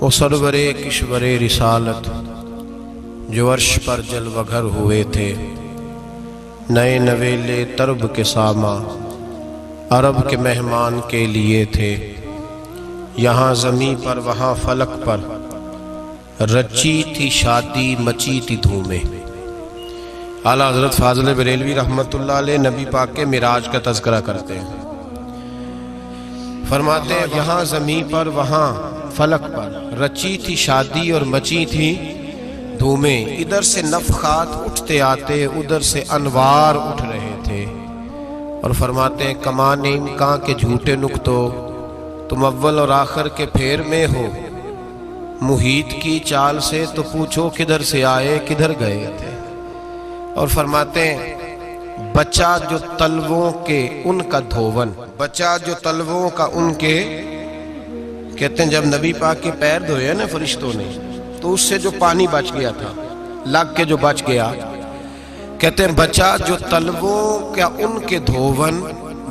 وہ سرورے کشورے رسالت جو عرش پر جلوہ گر ہوئے تھے، نئے نویلے طرب کے ساما عرب کے مہمان کے لیے تھے۔ یہاں زمیں پر وہاں فلک پر رچی تھی شادی مچی تھی دھومیں۔ اعلیٰ حضرت فاضل بریلوی رحمۃ اللہ علیہ نبی پاک کے معراج کا تذکرہ کرتے ہیں، فرماتے ہیں یہاں زمین پر وہاں فلک پر رچی تھی شادی اور مچی تھی دھومیں۔ ادھر سے نفخات اٹھتے آتے، ادھر سے انوار اٹھ رہے تھے۔ اور فرماتے ہیں کمان امکان کے جھوٹے نکتو، تم اول اور آخر کے پھیر میں ہو۔ محیط کی چال سے تو پوچھو کدھر سے آئے کدھر گئے تھے۔ اور فرماتے ہیں بچہ جو تلووں کے ان کا دھوون، بچہ جو تلووں کا ان کے، کہتے ہیں جب نبی پاک کے پیر دھوئے نا فرشتوں نے تو اس سے جو پانی بچ گیا تھا، لگ کے جو بچ گیا، کہتے ہیں بچہ جو تلووں کا ان کے دھوون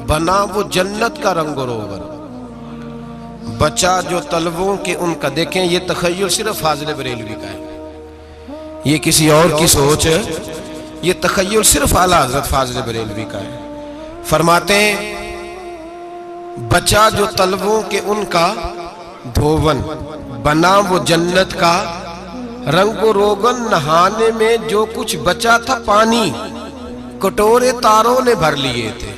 بنا وہ جنت کا رنگ و روغن۔ بچہ جو تلووں کے ان کا، دیکھیں یہ تخیل صرف فاضل بریلوی کا ہے، یہ کسی اور کی سوچ ہے، یہ تخیل صرف اعلیٰ حضرت فاضل بریلوی کا ہے۔ فرماتے ہیں بچہ جو تلووں کے ان کا دھوون بنا وہ جنت کا رنگ و روغن، نہانے میں جو کچھ بچا تھا پانی کٹورے تاروں نے بھر لیے تھے۔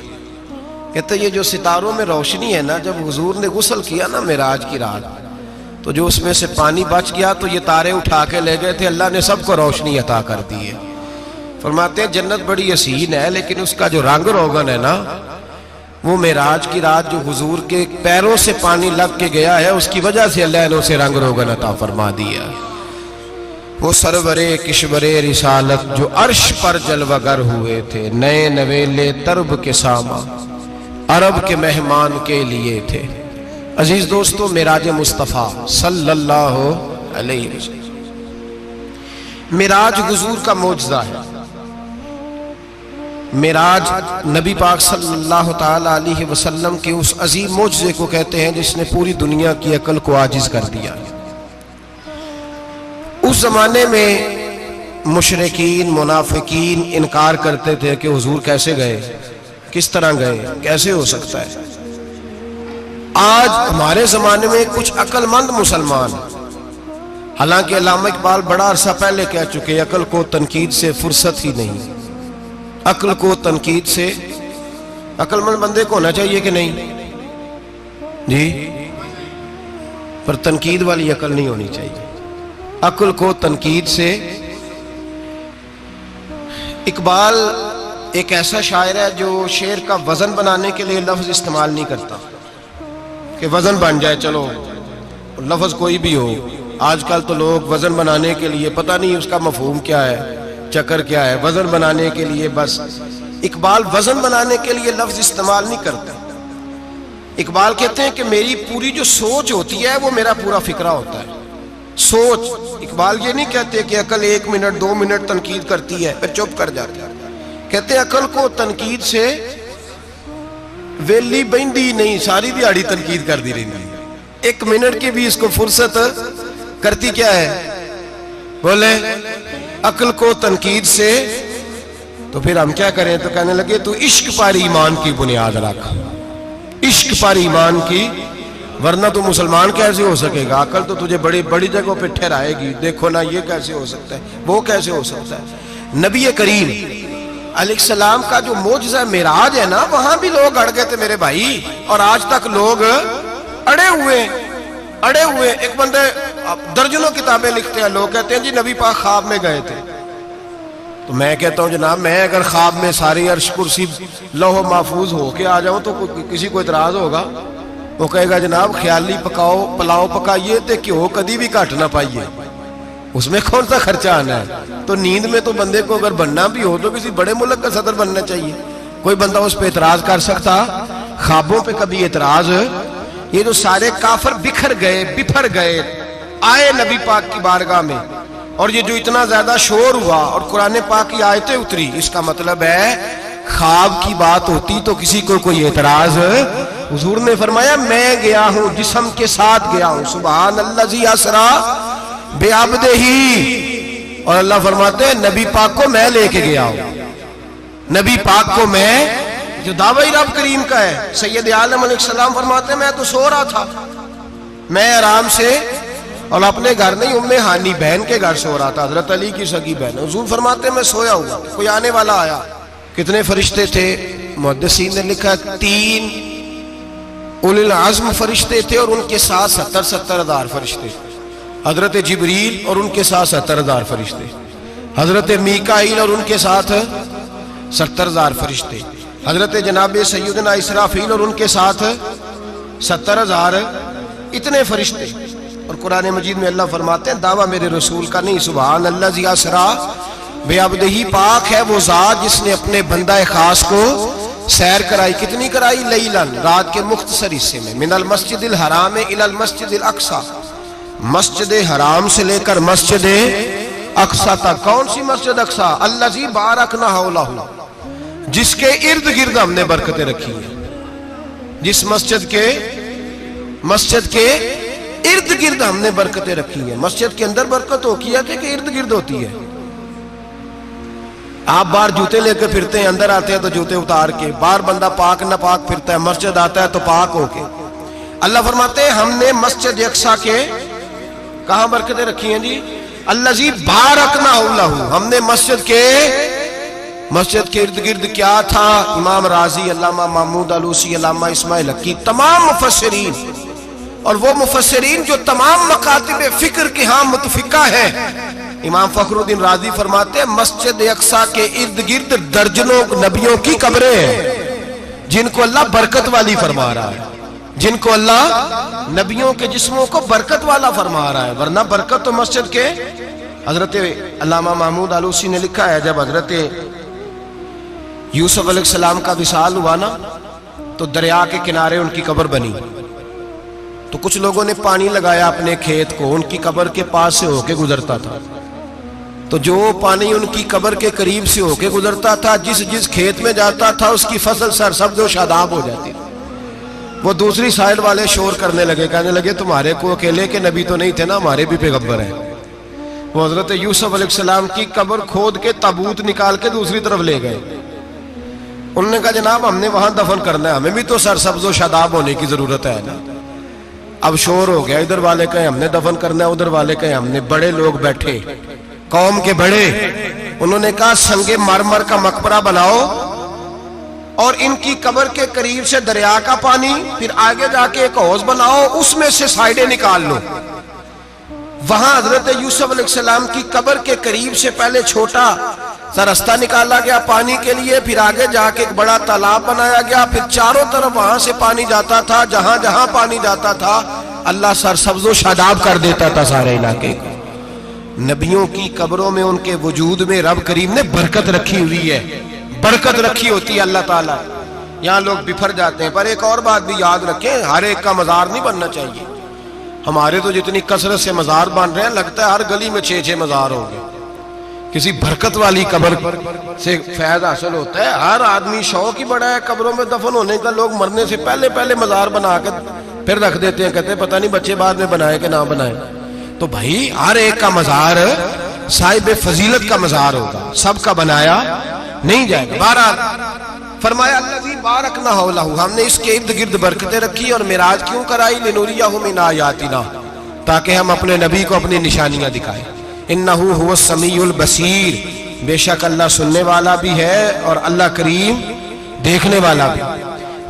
کہتے یہ جو ستاروں میں روشنی ہے نا، جب حضور نے غسل کیا نا معراج کی رات، تو جو اس میں سے پانی بچ گیا تو یہ تارے اٹھا کے لے گئے تھے، اللہ نے سب کو روشنی عطا کر دی ہے۔ فرماتے ہیں جنت بڑی حسین ہے، لیکن اس کا جو رنگ روغن ہے نا، وہ معراج کی رات جو حضور کے پیروں سے پانی لگ کے گیا ہے، اس کی وجہ سے اللہ نے اسے رنگ روغن عطا فرما دیا۔ وہ سرورے کشورے رسالت جو عرش پر جلوہ گر ہوئے تھے، نئے نویلے طرب کے ساما عرب کے مہمان کے لیے تھے۔ عزیز دوستو، معراج مصطفیٰ صلی اللہ علیہ وسلم، معراج حضور کا معجزہ ہے۔ معراج نبی پاک صلی اللہ تعالی علیہ وسلم کے اس عظیم معجزے کو کہتے ہیں جس نے پوری دنیا کی عقل کو عاجز کر دیا۔ اس زمانے میں مشرکین منافقین انکار کرتے تھے کہ حضور کیسے گئے، کس طرح گئے، کیسے ہو سکتا ہے۔ آج ہمارے زمانے میں کچھ عقل مند مسلمان، حالانکہ علامہ اقبال بڑا عرصہ پہلے کہہ چکے عقل کو تنقید سے فرصت ہی نہیں۔ عقل کو تنقید سے، عقل مند بندے کو ہونا چاہیے کہ نہیں جی، پر تنقید والی عقل نہیں ہونی چاہیے۔ عقل کو تنقید سے، اقبال ایک ایسا شاعر ہے جو شعر کا وزن بنانے کے لیے لفظ استعمال نہیں کرتا کہ وزن بن جائے، چلو لفظ کوئی بھی ہو۔ آج کل تو لوگ وزن بنانے کے لیے پتہ نہیں اس کا مفہوم کیا ہے، چکر کیا ہے، وزن بنانے کے لیے بس۔ اقبال وزن بنانے کے لیے لفظ استعمال نہیں کرتا۔ اقبال کہتے ہیں کہ میری پوری جو سوچ ہوتی ہے وہ میرا پورا فکرہ ہوتا ہے۔ سوچ، اقبال یہ نہیں کہتے کہ عقل 1 منٹ 2 منٹ تنقید کرتی ہے پھر چپ کر جاتی ہے۔ کہتے ہیں عقل کو تنقید سے ویلی بہندی نہیں، ساری دیہاڑی تنقید کر دی رہی ہے، 1 منٹ کی بھی اس کو فرصت کرتی کیا ہے، بولے عقل کو تنقید سے۔ تو پھر ہم کیا کریں، تو کہنے لگے تو عشق پر ایمان کی بنیاد رکھ، عشق پر ایمان کی، ورنہ تو مسلمان کیسے ہو سکے گا، عقل تو تجھے بڑی بڑی جگہوں پہ ٹھہرائے گی، دیکھو نا یہ کیسے ہو سکتا ہے، وہ کیسے ہو سکتا ہے۔ نبی کریم علیہ السلام کا جو معجزہ معراج ہے نا، وہاں بھی لوگ اڑ گئے تھے میرے بھائی، اور آج تک لوگ اڑے ہوئے۔ ایک بندے درجنوں کتابیں لکھتے ہیں، لوگ کہتے ہیں جی نبی پاک خواب میں گئے تھے، تو میں کہتا ہوں جناب میں اگر خواب میں ساری عرش کرسی لوح محفوظ ہو کے آ جاؤں تو کسی کو اعتراض ہوگا؟ وہ کہے گا جناب خیالی پلاؤ پکائیے تے کیوں کدی بھی گھٹ نہ پائیے، اس میں کون سا خرچہ آنا ہے۔ تو نیند میں تو بندے کو اگر بننا بھی ہو تو کسی بڑے ملک کا صدر بننا چاہیے، کوئی بندہ اس پہ اعتراض کر سکتا؟ خوابوں پہ کبھی اعتراض؟ یہ جو سارے کافر بکھر گئے آئے نبی پاک کی بارگاہ میں، اور یہ جو اتنا زیادہ شور ہوا اور قرآن پاک کی آیتیں اتری، اس کا مطلب ہے خواب کی بات ہوتی تو کسی کو کوئی اعتراض حضور نے فرمایا میں گیا ہوں، جسم کے ساتھ گیا ہوں، سبحان الذی اسرا بعبدہ، اور اللہ فرماتے ہیں نبی پاک کو میں لے کے گیا ہوں، نبی پاک کو میں، جو دعوی رب کریم کا ہے۔ سید عالم علیہ السلام فرماتے ہیں میں تو سو رہا تھا، میں آرام سے، اور اپنے گھر نہیں، ام ہانی بہن کے گھر سو رہا تھا، حضرت علی کی سگی بہن۔ حضور فرماتے ہیں میں سویا ہوا، کوئی آنے والا آیا۔ کتنے فرشتے تھے؟ محدثین نے لکھا 3 اولی العزم فرشتے تھے، اور ان کے ساتھ 70 ہزار فرشتے، حضرت جبریل اور ان کے ساتھ 70 ہزار فرشتے، حضرت میکائیل اور ان کے ساتھ 70 ہزار فرشتے، حضرت جناب سیدنا اسرافیل اور ان کے ساتھ 70 ہزار، اتنے فرشتے۔ اور قرآن مجید میں اللہ فرماتے ہیں دعویٰ میرے رسول کا نہیں، سبحان الذی اسرا بعبدہ، پاک ہے وہ ذات جس نے اپنے بندہ خاص کو سیر کرائی۔ کتنی کرائی؟ لیلاً، رات کے مختصر حصے میں، من المسجد الحرام الی المسجد الاقصی، مسجد حرام سے لے کر مسجد اقصی تک۔ کون سی مسجد اقصی؟ الذی بارکنا حولہ، جس کے ارد گرد ہم نے برکتیں رکھی ہیں، جس مسجد کے ارد گرد ہم نے برکتیں رکھی ہیں۔ مسجد کے اندر برکت ہوتی ہے کہ ارد گرد ہوتی ہے؟ آپ باہر جوتے لے کے پھرتے ہیں، اندر آتے ہیں تو جوتے اتار کے، باہر بندہ پاک نہ پاک پھرتا ہے، مسجد آتا ہے تو پاک ہو کے۔ اللہ فرماتے ہیں ہم نے مسجد اقصی کے کہاں برکتیں رکھی ہیں جی؟ الذی بارکنا حولہ، ہم نے مسجد کے ارد گرد کیا تھا؟ امام راضی، علامہ محمود علوسی، علامہ اسماعیل حقی، تمام مفسرین، اور وہ مفسرین جو تمام مکاتب فکر کے ہاں متفقہ ہیں۔ امام فخر الدین رازی فرماتے ہیں مسجد اقصی کے ارد گرد درجنوں نبیوں کی قبریں ہیں، جن کو اللہ برکت والی فرما رہا ہے، جن کو اللہ نبیوں کے جسموں کو برکت والا فرما رہا ہے، ورنہ برکت تو مسجد کے۔ حضرت علامہ محمود علوسی نے لکھا ہے جب حضرت یوسف علیہ السلام کا وصال ہوا نا، تو دریا کے کنارے ان کی قبر بنی، تو کچھ لوگوں نے پانی لگایا اپنے کھیت کو، ان کی قبر کے پاس سے ہو کے گزرتا تھا، تو جو پانی ان کی قبر کے قریب سے ہو کے گزرتا تھا، جس کھیت میں جاتا تھا اس کی فصل سرسبز و شاداب ہو جاتی تھی۔ وہ دوسری سائڈ والے شور کرنے لگے، کہنے لگے تمہارے کو اکیلے کے نبی تو نہیں تھے نا، ہمارے بھی پیغمبر ہیں۔ وہ حضرت یوسف علیہ السلام کی قبر کھود کے تابوت نکال کے دوسری طرف لے گئے۔ انہوں نے کہا جناب ہم نے وہاں دفن کرنا ہے، ہمیں بھی تو سرسبز و شاداب ہونے کی ضرورت ہے نا۔ اب شور ہو گیا، ادھر والے کہیں ہم نے دفن کرنا ہے، ادھر والے کہیں ہم نے۔ بڑے لوگ بیٹھے، قوم کے بڑے، انہوں نے کہا سنگ مرمر کا مقبرہ بناؤ، اور ان کی قبر کے قریب سے دریا کا پانی، پھر آگے جا کے ایک حوض بناؤ، اس میں سے سائیڈیں نکال لو۔ وہاں حضرت یوسف علیہ السلام کی قبر کے قریب سے پہلے چھوٹا سا راستہ نکالا گیا پانی کے لیے، پھر آگے جا کے ایک بڑا تالاب بنایا گیا، پھر چاروں طرف وہاں سے پانی جاتا تھا، جہاں جہاں پانی جاتا تھا اللہ سرسبز و شاداب کر دیتا تھا سارے علاقے کو۔ نبیوں کی قبروں میں، ان کے وجود میں رب کریم نے برکت رکھی ہوئی ہے، برکت رکھی ہوتی ہے اللہ تعالیٰ۔ یہاں لوگ بفر جاتے ہیں، پر ایک اور بات بھی یاد رکھیں، ہر ایک کا مزار نہیں بننا چاہیے۔ ہمارے تو جتنی کثرت سے مزار بن رہے ہیں، لگتا ہے ہر گلی میں 6 مزار ہوں گے۔ کسی برکت والی قبر سے فیض حاصل ہوتا ہے۔ ہر آدمی شوق ہی بڑا ہے قبروں میں دفن ہونے کا، لوگ مرنے سے پہلے مزار بنا کے پھر رکھ دیتے ہیں، کہتے ہیں پتہ نہیں بچے بعد میں بنائے کہ نہ بنائے۔ تو بھائی ہر ایک کا مزار صاحب فضیلت کا مزار ہوگا، سب کا بنایا نہیں جائے گا۔ بہرحال فرمایا الذی بارکنا حولہ، ہم نے اس کے ارد گرد برکتیں رکھی، اور معراج کیوں کرائی؟ لنوریہ من آیاتنا، تاکہ ہم اپنے نبی کو اپنی نشانیاں دکھائیں۔ انہ هو السمیع البصیر، بے شک اللہ سننے والا بھی ہے اور اللہ کریم دیکھنے والا بھی۔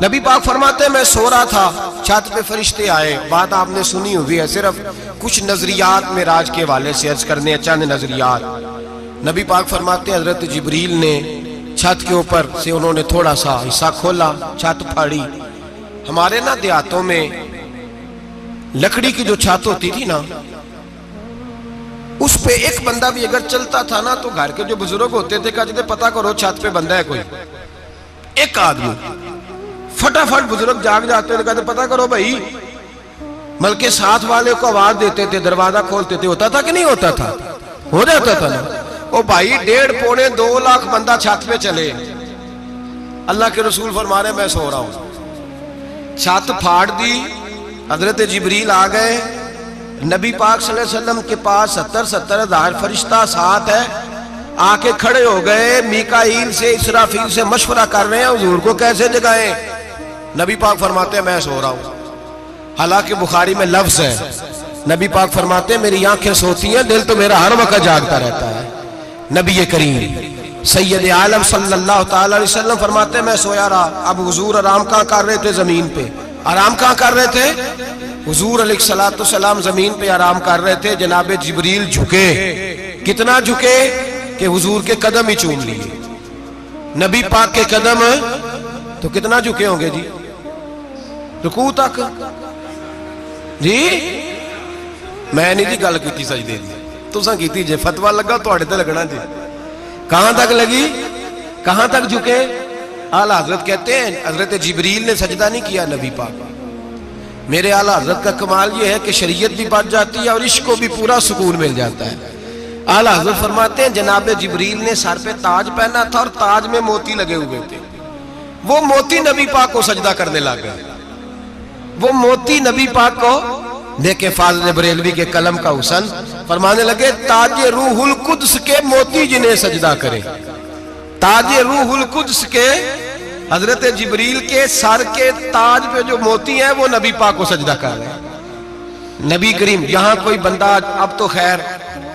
نبی پاک فرماتے ہیں میں سو رہا تھا، چھت پہ فرشتے آئے، بات آپ نے سنی ہوئی ہے، صرف کچھ نظریات معراج کے حوالے سے عرض کرنے ہیں، چند نظریات۔ نبی پاک فرماتے ہیں حضرت جبریل نے چھت کے اوپر سے انہوں نے تھوڑا سا حصہ کھولا، چھت پھاڑی۔ ہمارے نا دیہاتوں میں لکڑی کی جو چھت ہوتی تھی نا، اس پہ ایک بندہ بھی اگر چلتا تھا نا، تو گھر کے جو بزرگ ہوتے تھے کہتے تھے پتہ کرو چھت پہ بندہ ہے کوئی۔ ایک آدمی فٹافٹ بزرگ جاگ جاتے تھے، کہتے پتہ کرو بھائی، بلکہ ساتھ والے کو آواز دیتے تھے، دروازہ کھولتے تھے۔ ہوتا تھا کہ نہیں ہوتا تھا؟ ہو جاتا تھا نا۔ او بھائی 1.5-2 لاکھ بندہ چھت پہ چلے، اللہ کے رسول فرما رہے میں سو رہا ہوں، چھت پھاڑ دی، حضرت جبریل آ گئے، نبی پاک صلی اللہ علیہ وسلم کے پاس 70 ہزار فرشتہ ساتھ ہے، آ کے کھڑے ہو گئے، میکائیل سے اسرافیل سے مشورہ کر رہے ہیں حضور کو کیسے جگائیں۔ نبی پاک فرماتے ہیں میں سو رہا ہوں، حالانکہ بخاری میں لفظ ہے، نبی پاک فرماتے ہیں میری آنکھیں سوتی ہیں، دل تو میرا ہر وقت جاگتا رہتا ہے۔ نبی کریم سید عالم صلی اللہ تعالی علیہ وسلم فرماتے ہیں میں سویا رہا۔ اب حضور آرام کہاں کر رہے تھے؟ زمین پہ۔ آرام کہاں کر رہے تھے؟ حضور علیہ السلام زمین پہ آرام کر رہے تھے، جناب جبریل جھکے، کتنا جھکے کہ حضور کے قدم ہی چوم لیے۔ نبی پاک کے قدم تو کتنا جھکے ہوں گے جی؟ رکوع تک جی؟ میں نہیں جی گل کی سجدے دی، تساں کیتی جے، فتویٰ لگا تو تے لگنا جی۔ کہاں تک لگی؟ کہاں تک جھکے؟ اعلیٰ حضرت کہتے ہیں حضرت جبریل نے سجدہ نہیں کیا نبی پاک۔ میرے اعلیٰ حضرت کا کمال یہ ہے کہ شریعت بھی بچ جاتی ہے اور عشق کو بھی پورا سکون مل جاتا ہے۔ اعلیٰ حضرت فرماتے ہیں جناب جبریل نے سر پہ تاج پہنا تھا اور تاج میں موتی لگے ہوئے تھے، وہ موتی نبی پاک کو سجدہ کرنے لگ گئے، وہ موتی نبی پاک کو دیکھیں۔ فاضل بریلوی کے قلم کا حسن فرمانے لگے تاج روح القدس کے موتی جنہیں سجدہ کرے، تاج روح القدس کے حضرت جبریل کے سر کے تاج پہ جو موتی ہیں وہ نبی پاک کو سجدہ کر رہے ہیں۔ نبی کریم یہاں کوئی بندہ، اب تو خیر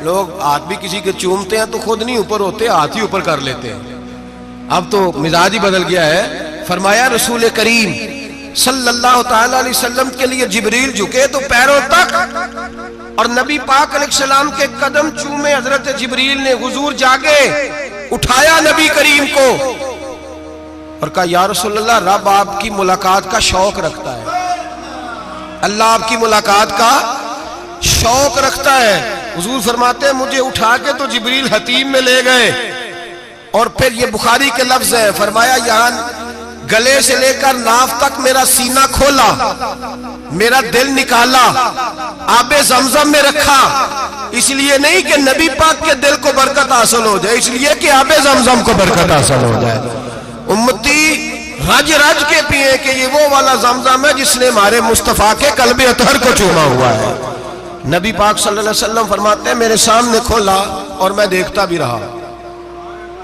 لوگ ہاتھ بھی کسی کے چومتے ہیں تو خود نہیں اوپر ہوتے، ہاتھ ہی اوپر کر لیتے ہیں، اب تو مزاج ہی بدل گیا ہے۔ فرمایا رسول کریم صلی اللہ تعالی علیہ وسلم کے لیے جبریل جھکے تو پیروں تک، اور نبی پاک علیہ السلام کے قدم چومے حضرت جبریل نے۔ حضور جاگے، اٹھایا نبی کریم کو اور کہا یا رسول اللہ، رب آپ کی ملاقات کا شوق رکھتا ہے، اللہ آپ کی ملاقات کا شوق رکھتا ہے۔ حضور فرماتے ہیں مجھے اٹھا کے تو جبریل حتیم میں لے گئے، اور پھر یہ بخاری کے لفظ ہے، فرمایا یہاں گلے سے لے کر ناف تک میرا سینہ کھولا، میرا دل نکالا، آب زمزم میں رکھا، اس لیے نہیں کہ نبی پاک کے دل کو برکت حاصل ہو جائے، اس لیے کہ آب زمزم کو برکت حاصل ہو جائے۔ امتی رج رج کے پیئے کہ یہ وہ والا زمزم ہے جس نے ہمارے مصطفیٰ کے قلب اطہر کو چوما ہوا ہے۔ نبی پاک صلی اللہ علیہ وسلم فرماتے ہیں میرے سامنے کھولا اور میں دیکھتا بھی رہا،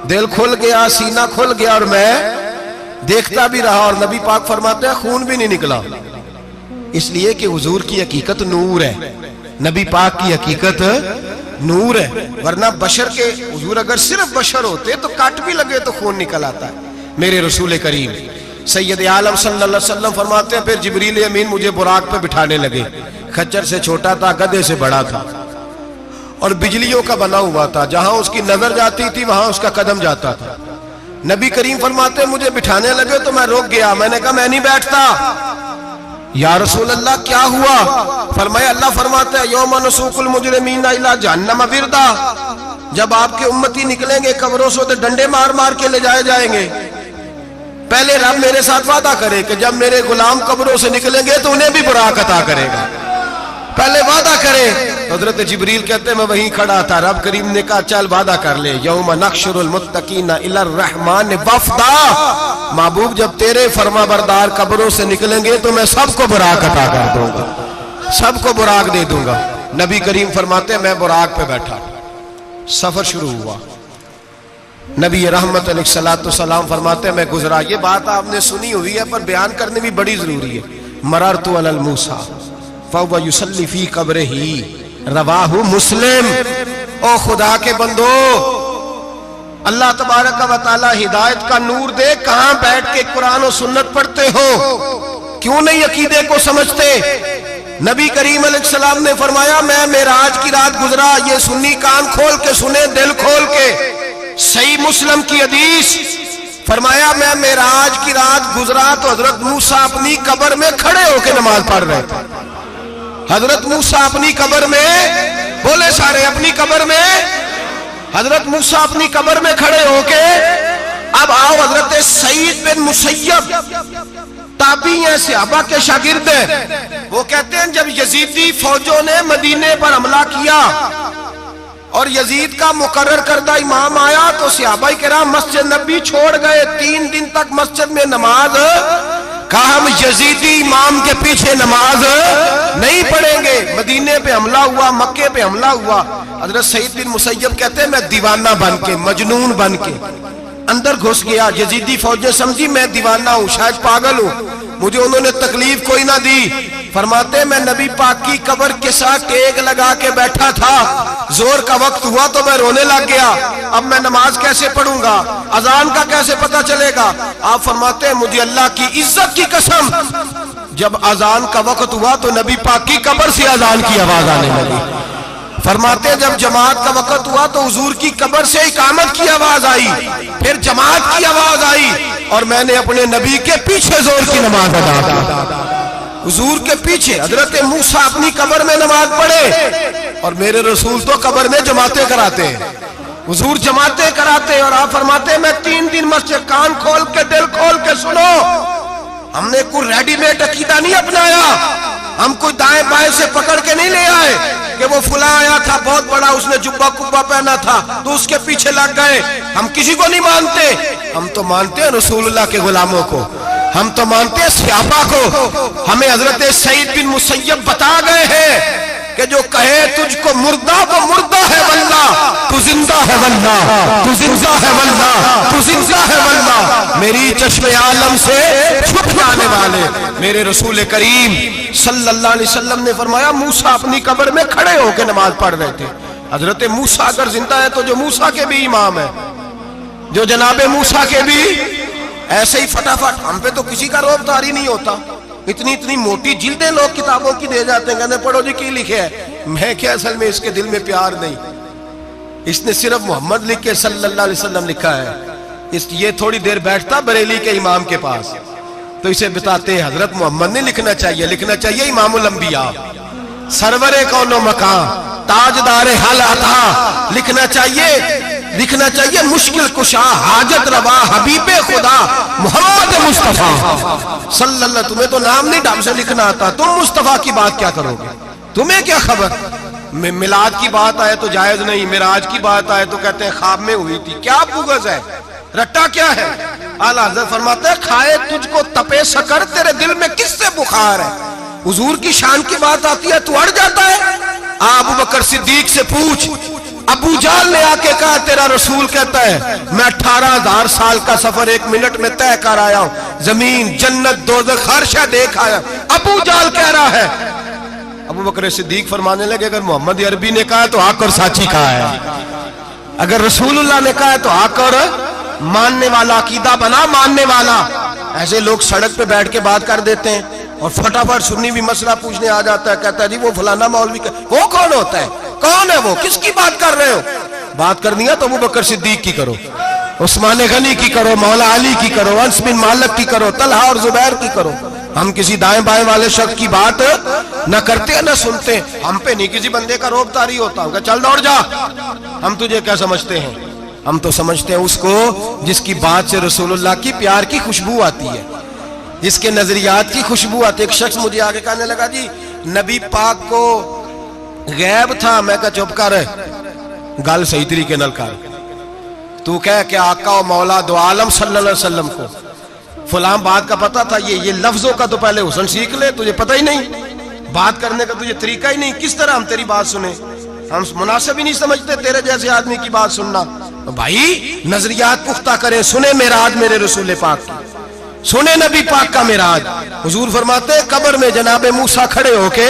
دل کھل گیا، سینہ کھل گیا اور میں دیکھتا بھی رہا، اور نبی پاک فرماتے ہیں خون بھی نہیں نکلا، اس لیے کہ حضور کی حقیقت نور ہے، نبی پاک کی حقیقت نور ہے، ورنہ بشر کے حضور اگر صرف بشر ہوتے تو کٹ بھی لگے تو خون نکل آتا ہے۔ میرے رسول کریم سید عالم صلی اللہ علیہ وسلم فرماتے ہیں پھر جبریل امین مجھے براق پہ بٹھانے لگے، خچر سے چھوٹا تھا، گدھے سے بڑا تھا، اور بجلیوں کا بنا ہوا تھا، جہاں اس کی نظر جاتی تھی وہاں اس کا قدم جاتا تھا۔ نبی کریم فرماتے ہیں مجھے بٹھانے لگے تو میں رک گیا، میں نے کہا میں نہیں بیٹھتا۔ یا رسول اللہ کیا ہوا؟ فرمایا اللہ فرماتا ہے یوم نسوق المجرمین الی جہنم وردا، جب آپ کے امتی نکلیں گے قبروں سے تو ڈنڈے مار مار کے لے جائے جائیں گے۔ پہلے رب میرے ساتھ وعدہ کرے کہ جب میرے غلام قبروں سے نکلیں گے تو انہیں بھی براق عطا کرے گا، پہلے وعدہ کرے۔ حضرت جبریل کہتے ہیں میں وہیں کھڑا تھا، رب کریم نے کہا چل وعدہ کر لے، یوم نحشر المتقین الی الرحمن وفدا، محبوب جب تیرے فرما بردار قبروں سے نکلیں گے تو میں سب کو براق عطا کر دوں گا، سب کو براق دے دوں گا۔ نبی کریم فرماتے ہیں میں براق پہ بیٹھا، سفر شروع ہوا، نبی رحمت علیہ السلام فرماتے ہیں میں گزرا۔ یہ بات آپ نے سنی ہوئی ہے پر بیان کرنے بھی بڑی ضروری ہے۔ مررت علی الموسیٰ فَهُوَ يُصَلِّ فِي قَبْرِهِ رواہ مسلم۔ او خدا کے بندو، اللہ تبارک و تعالی ہدایت کا نور دے، کہاں بیٹھ کے قرآن و سنت پڑھتے ہو؟ کیوں نہیں عقیدے کو سمجھتے؟ نبی کریم علیہ السلام نے فرمایا میں معراج کی رات گزرا، یہ سنی کان کھول کے سنے، دل کھول کے، صحیح مسلم کی حدیث، فرمایا میں معراج کی رات گزرا تو حضرت موسیٰ اپنی قبر میں کھڑے ہو کے نماز پڑھ رہے تھے۔ حضرت موسیٰ اپنی قبر میں، بولے سارے اپنی قبر میں، حضرت موسیٰ اپنی قبر میں کھڑے ہو کے۔ اب آؤ حضرت سعید بن مسیب تابعی ہیں، صحابہ کے شاگرد ہیں، وہ کہتے ہیں جب یزیدی فوجوں نے مدینے پر حملہ کیا اور یزید کا مقرر کردہ امام آیا تو صحابہ کرام مسجد نبی چھوڑ گئے، 3 دن تک مسجد میں نماز کہا ہم یزیدی امام کے پیچھے نماز نہیں پڑھیں گے. مدینے پہ حملہ ہوا, مکے پہ حملہ ہوا. حضرت سعید بن مسیب کہتے ہیں میں دیوانہ بن کے, مجنون بن کے اندر گھس گیا. یزیدی فوجیں سمجھی میں دیوانہ ہوں, شاید پاگل ہوں, مجھے انہوں نے تکلیف کوئی نہ دی. فرماتے میں نبی پاک کی قبر کے ساتھ ٹیک لگا کے بیٹھا تھا, زور کا وقت ہوا تو میں رونے لگ گیا. اب میں نماز کیسے پڑھوں گا, اذان کا کیسے پتہ چلے گا. آپ فرماتے ہیں مجھے اللہ کی عزت کی قسم, جب اذان کا وقت ہوا تو نبی پاک کی قبر سے اذان کی آواز آنے لگی. فرماتے جب جماعت کا وقت ہوا تو حضور کی قبر سے اقامت کی آواز آئی, پھر جماعت کی آواز آئی, اور میں نے اپنے نبی کے پیچھے زور کی نماز ادا کی. حضور کے پیچھے حضرت موسیٰ اپنی قبر میں نماز پڑھے, اور میرے رسول تو قبر میں جماعتیں کراتے ہیں. حضور جماعتیں کراتے, اور آپ فرماتے میں 3 دن مسجد, کان کھول کے دل کھول کے سنو, ہم نے کوئی ریڈی میڈ عقیدہ نہیں اپنایا, ہم کوئی دائیں بائیں سے پکڑ کے نہیں لے آئے کہ وہ فلاں آیا تھا بہت بڑا, اس نے جبہ کبہ پہنا تھا تو اس کے پیچھے لگ گئے. ہم کسی کو نہیں مانتے, ہم تو مانتے ہیں رسول اللہ کے غلاموں کو, ہم تو مانتے ہیں صحابہ کو. ہمیں حضرت سعید بن مسیب بتا گئے ہیں کہ جو کہے تجھ کو مردہ وہ مردہ ہے واللہ, تو زندہ ہے واللہ, تو زندہ ہے واللہ, تو زندہ ہے واللہ. میری چشم عالم سے چھپ جانے والے میرے رسول کریم صلی اللہ علیہ وسلم نے فرمایا موسیٰ اپنی قبر میں کھڑے ہو کے نماز پڑھ رہے تھے. حضرت موسیٰ اگر زندہ ہے تو جو موسیٰ کے بھی امام ہے, جو جناب موسیٰ کے بھی ایسے ہی فٹافٹ. ہم پہ تو کسی کا روب داری نہیں ہوتا, اتنی موٹی جلدیں لوگ کتابوں کی دے جاتے ہیں, کہتے پڑھو جی کی لکھے ہے. میں کیا, اصل میں اس کے دل میں پیار نہیں, اس نے صرف محمد لکھ کے صلی اللہ علیہ وسلم لکھا ہے. یہ تھوڑی دیر بیٹھتا بریلی کے امام کے پاس تو اسے بتاتے ہیں حضرت محمد نے لکھنا چاہیے, لکھنا چاہیے امام الانبیاء, سرور کون و مکان, تاجدار حال عطا, لکھنا چاہیے مشکل کشا, حاجت روا, حبیب خدا محمد مصطفیٰ صلی اللہ. تمہیں تو نام نہیں ڈھنگ سے لکھنا آتا, تم مصطفیٰ کی بات کیا کرو گے, تمہیں کیا خبر. میلاد کی بات آئے تو جائز نہیں, معراج کی بات آئے تو کہتے ہیں خواب میں ہوئی تھی. کیا بغض ہے, رٹا کیا ہے. اعلیٰ حضرت فرماتا ہے کھائے تجھ کو تپے سکر, تیرے دل میں کس سے بخار ہے. حضور کی شان کی بات آتی ہے تو اڑ جاتا ہے. ابو بکر صدیق سے پوچھ, ابو جہل نے آ کے کہا تیرا رسول کہتا ہے میں 18,000 سال کا سفر 1 منٹ میں طے کر آیا ہوں, زمین جنت دوزخ ہر شے دیکھ آیا. ابو جہل کہہ رہا ہے. ابو بکر صدیق فرمانے لگے اگر محمد عربی نے کہا تو حق اور سچی کہا ہے, اگر رسول اللہ نے کہا تو حق اور ماننے والا, عقیدہ بنا ماننے والا. ایسے لوگ سڑک پہ بیٹھ کے بات کر دیتے ہیں اور فٹافٹ سنی بھی مسئلہ پوچھنے آ جاتا ہے, کہتا ہے جی وہ فلانا مولوی کا, وہ کون ہوتا ہے, کون ہے وہ, کس کی بات کر رہے ہو. بات کرنی ہے تو ابو بکر صدیق کی کرو, عثمان غنی کی کرو, مولا علی کی کرو, انس بن مالک کی کرو, طلحہ اور زبیر کی کرو. ہم کسی دائیں بائیں والے شخص کی بات نہ کرتے نہ سنتے. ہم پہ نہیں کسی بندے کا روب طاری ہوتا, ہم کہ چل دوڑ جا, ہم تجھے کیا سمجھتے ہیں. ہم تو سمجھتے ہیں اس کو جس کی بات سے رسول اللہ کی پیار کی خوشبو آتی ہے, جس کے نظریات کی خوشبو آتی ہے. ایک شخص مجھے آگے کہنے لگا جی نبی پاک کو غیب تھا. میں کہا چپ کر, گل صحیح طریقے نال کر. تو کہہ کہ آقا و مولا دو عالم صلی اللہ علیہ وسلم کو فلاں بات کا پتہ تھا, یہ لفظوں کا تو پہلے حسن سیکھ لے, تجھے پتہ ہی نہیں, بات کرنے کا تجھے طریقہ ہی نہیں, کس طرح ہم تیری بات سنیں. ہم مناسب ہی نہیں سمجھتے تیرے جیسے آدمی کی بات سننا. بھائی نظریات پختہ کریں, سنیں معراج میرے رسول پاک کی, سنیں نبی پاک کا معراج. حضور فرماتے ہیں قبر میں جناب موسیٰ کھڑے ہو کے,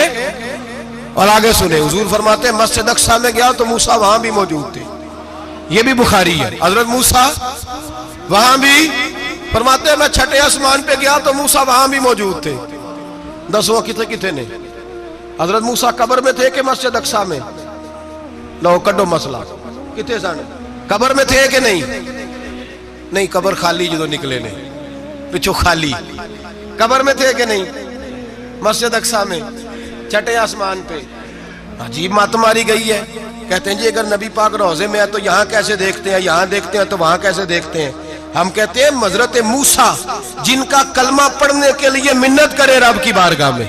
اور آگے سنیں حضور فرماتے ہیں مسجد اقصیٰ میں گیا تو موسیٰ وہاں بھی موجود تھے. یہ بھی بخاری ہے. حضرت موسیٰ وہاں بھی, فرماتے ہیں میں 6 آسمان پہ گیا تو موسیٰ وہاں بھی موجود تھے. 10 وہ کتنے نے. حضرت موسیٰ قبر میں تھے کہ مسجد اقصیٰ میں, لو کڈو مسئلہ, کتنے سانے قبر میں تھے کہ نہیں, قبر خالی جدو نکلے نے پچھو خالی, قبر میں تھے کہ نہیں, مسجد اقصیٰ میں 6 آسمان پہ. عجیب مات ماری گئی ہے. کہتے ہیں جی اگر نبی پاک روضے میں ہے تو یہاں کیسے دیکھتے ہیں, یہاں دیکھتے ہیں تو وہاں کیسے دیکھتے ہیں. ہم کہتے ہیں حضرت موسیٰ جن کا کلمہ پڑھنے کے لیے منت کرے رب کی بارگاہ میں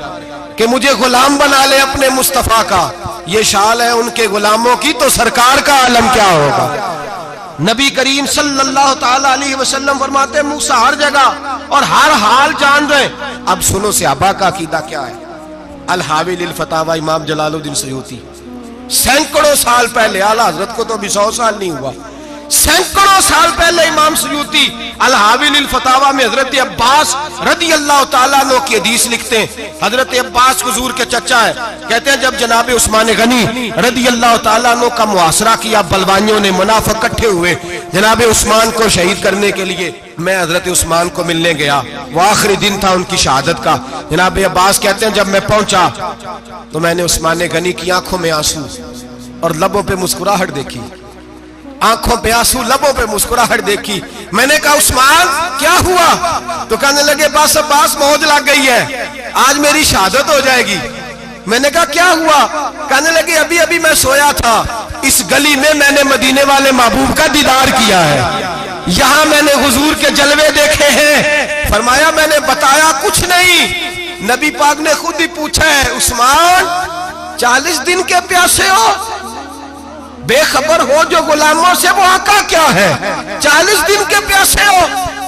کہ مجھے غلام بنا لے اپنے مصطفیٰ کا, یہ شال ہے ان کے غلاموں کی, تو سرکار کا عالم کیا ہوگا. نبی کریم صلی اللہ تعالی علیہ وسلم فرماتے ہیں موسیٰ ہر جگہ اور ہر حال جان رہے ہیں. اب سنو صحابہ کا عقیدہ کیا ہے. الحاوی للفتاوی امام جلال الدین سیوطی سینکڑوں سال پہلے، اعلیٰ حضرت کو تو ابھی 100 سال نہیں ہوا، سینکڑوں سال پہلے امام سیوطی الحاوی للفتاوی میں حضرت عباس رضی اللہ تعالیٰ عنہ کی حدیث لکھتے ہیں. حضرت عباس حضور کے چچا ہے. کہتے ہیں جب جناب عثمان غنی رضی اللہ تعالیٰ عنہ کا محاصرہ کیا، بلوانیوں نے، منافق اکٹھے ہوئے جناب عثمان کو شہید کرنے کے لیے، میں حضرت عثمان کو ملنے گیا، وہ آخری دن تھا ان کی شہادت کا. جناب عباس کہتے ہیں جب میں پہنچا تو میں نے عثمان غنی کی آنکھوں میں آنسو اور لبوں پہ مسکراہٹ دیکھی، آنکھوں پہ آنسو، لبوں پہ مسکراہٹ دیکھی. میں نے کہا عثمان کیا ہوا؟ تو کہنے لگے بس عباس موج لگ گئی ہے، آج میری شہادت ہو جائے گی. میں نے کہا کیا ہوا؟ کہنے لگے ابھی ابھی میں سویا تھا، اس گلی میں میں نے مدینے والے محبوب کا دیدار کیا ہے، یہاں میں نے حضور کے جلوے دیکھے ہیں. فرمایا میں نے بتایا کچھ نہیں، نبی پاک نے خود ہی پوچھا ہے عثمان 40 دن کے پیاسے ہو، بے خبر ہو جو غلاموں سے وہ آقا کیا ہے، 40 دن کے پیاسے ہو.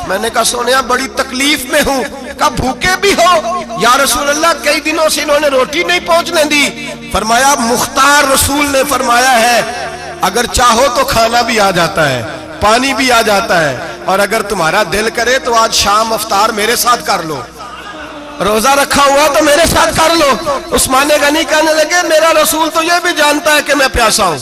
میں نے کہا سونیا بڑی تکلیف میں ہوں. کہا بھوکے بھی ہو؟ یا رسول اللہ کئی دنوں سے انہوں نے روٹی نہیں پہنچنے دی. فرمایا مختار رسول نے فرمایا ہے اگر چاہو تو کھانا بھی آ جاتا ہے، پانی بھی آ جاتا ہے، اور اگر تمہارا دل کرے تو آج شام افطار میرے ساتھ کر لو، روزہ رکھا ہوا تو میرے ساتھ کر لو. عثمان غنی کہنے لگے میرا رسول تو یہ بھی جانتا ہے کہ میں پیاسا ہوں،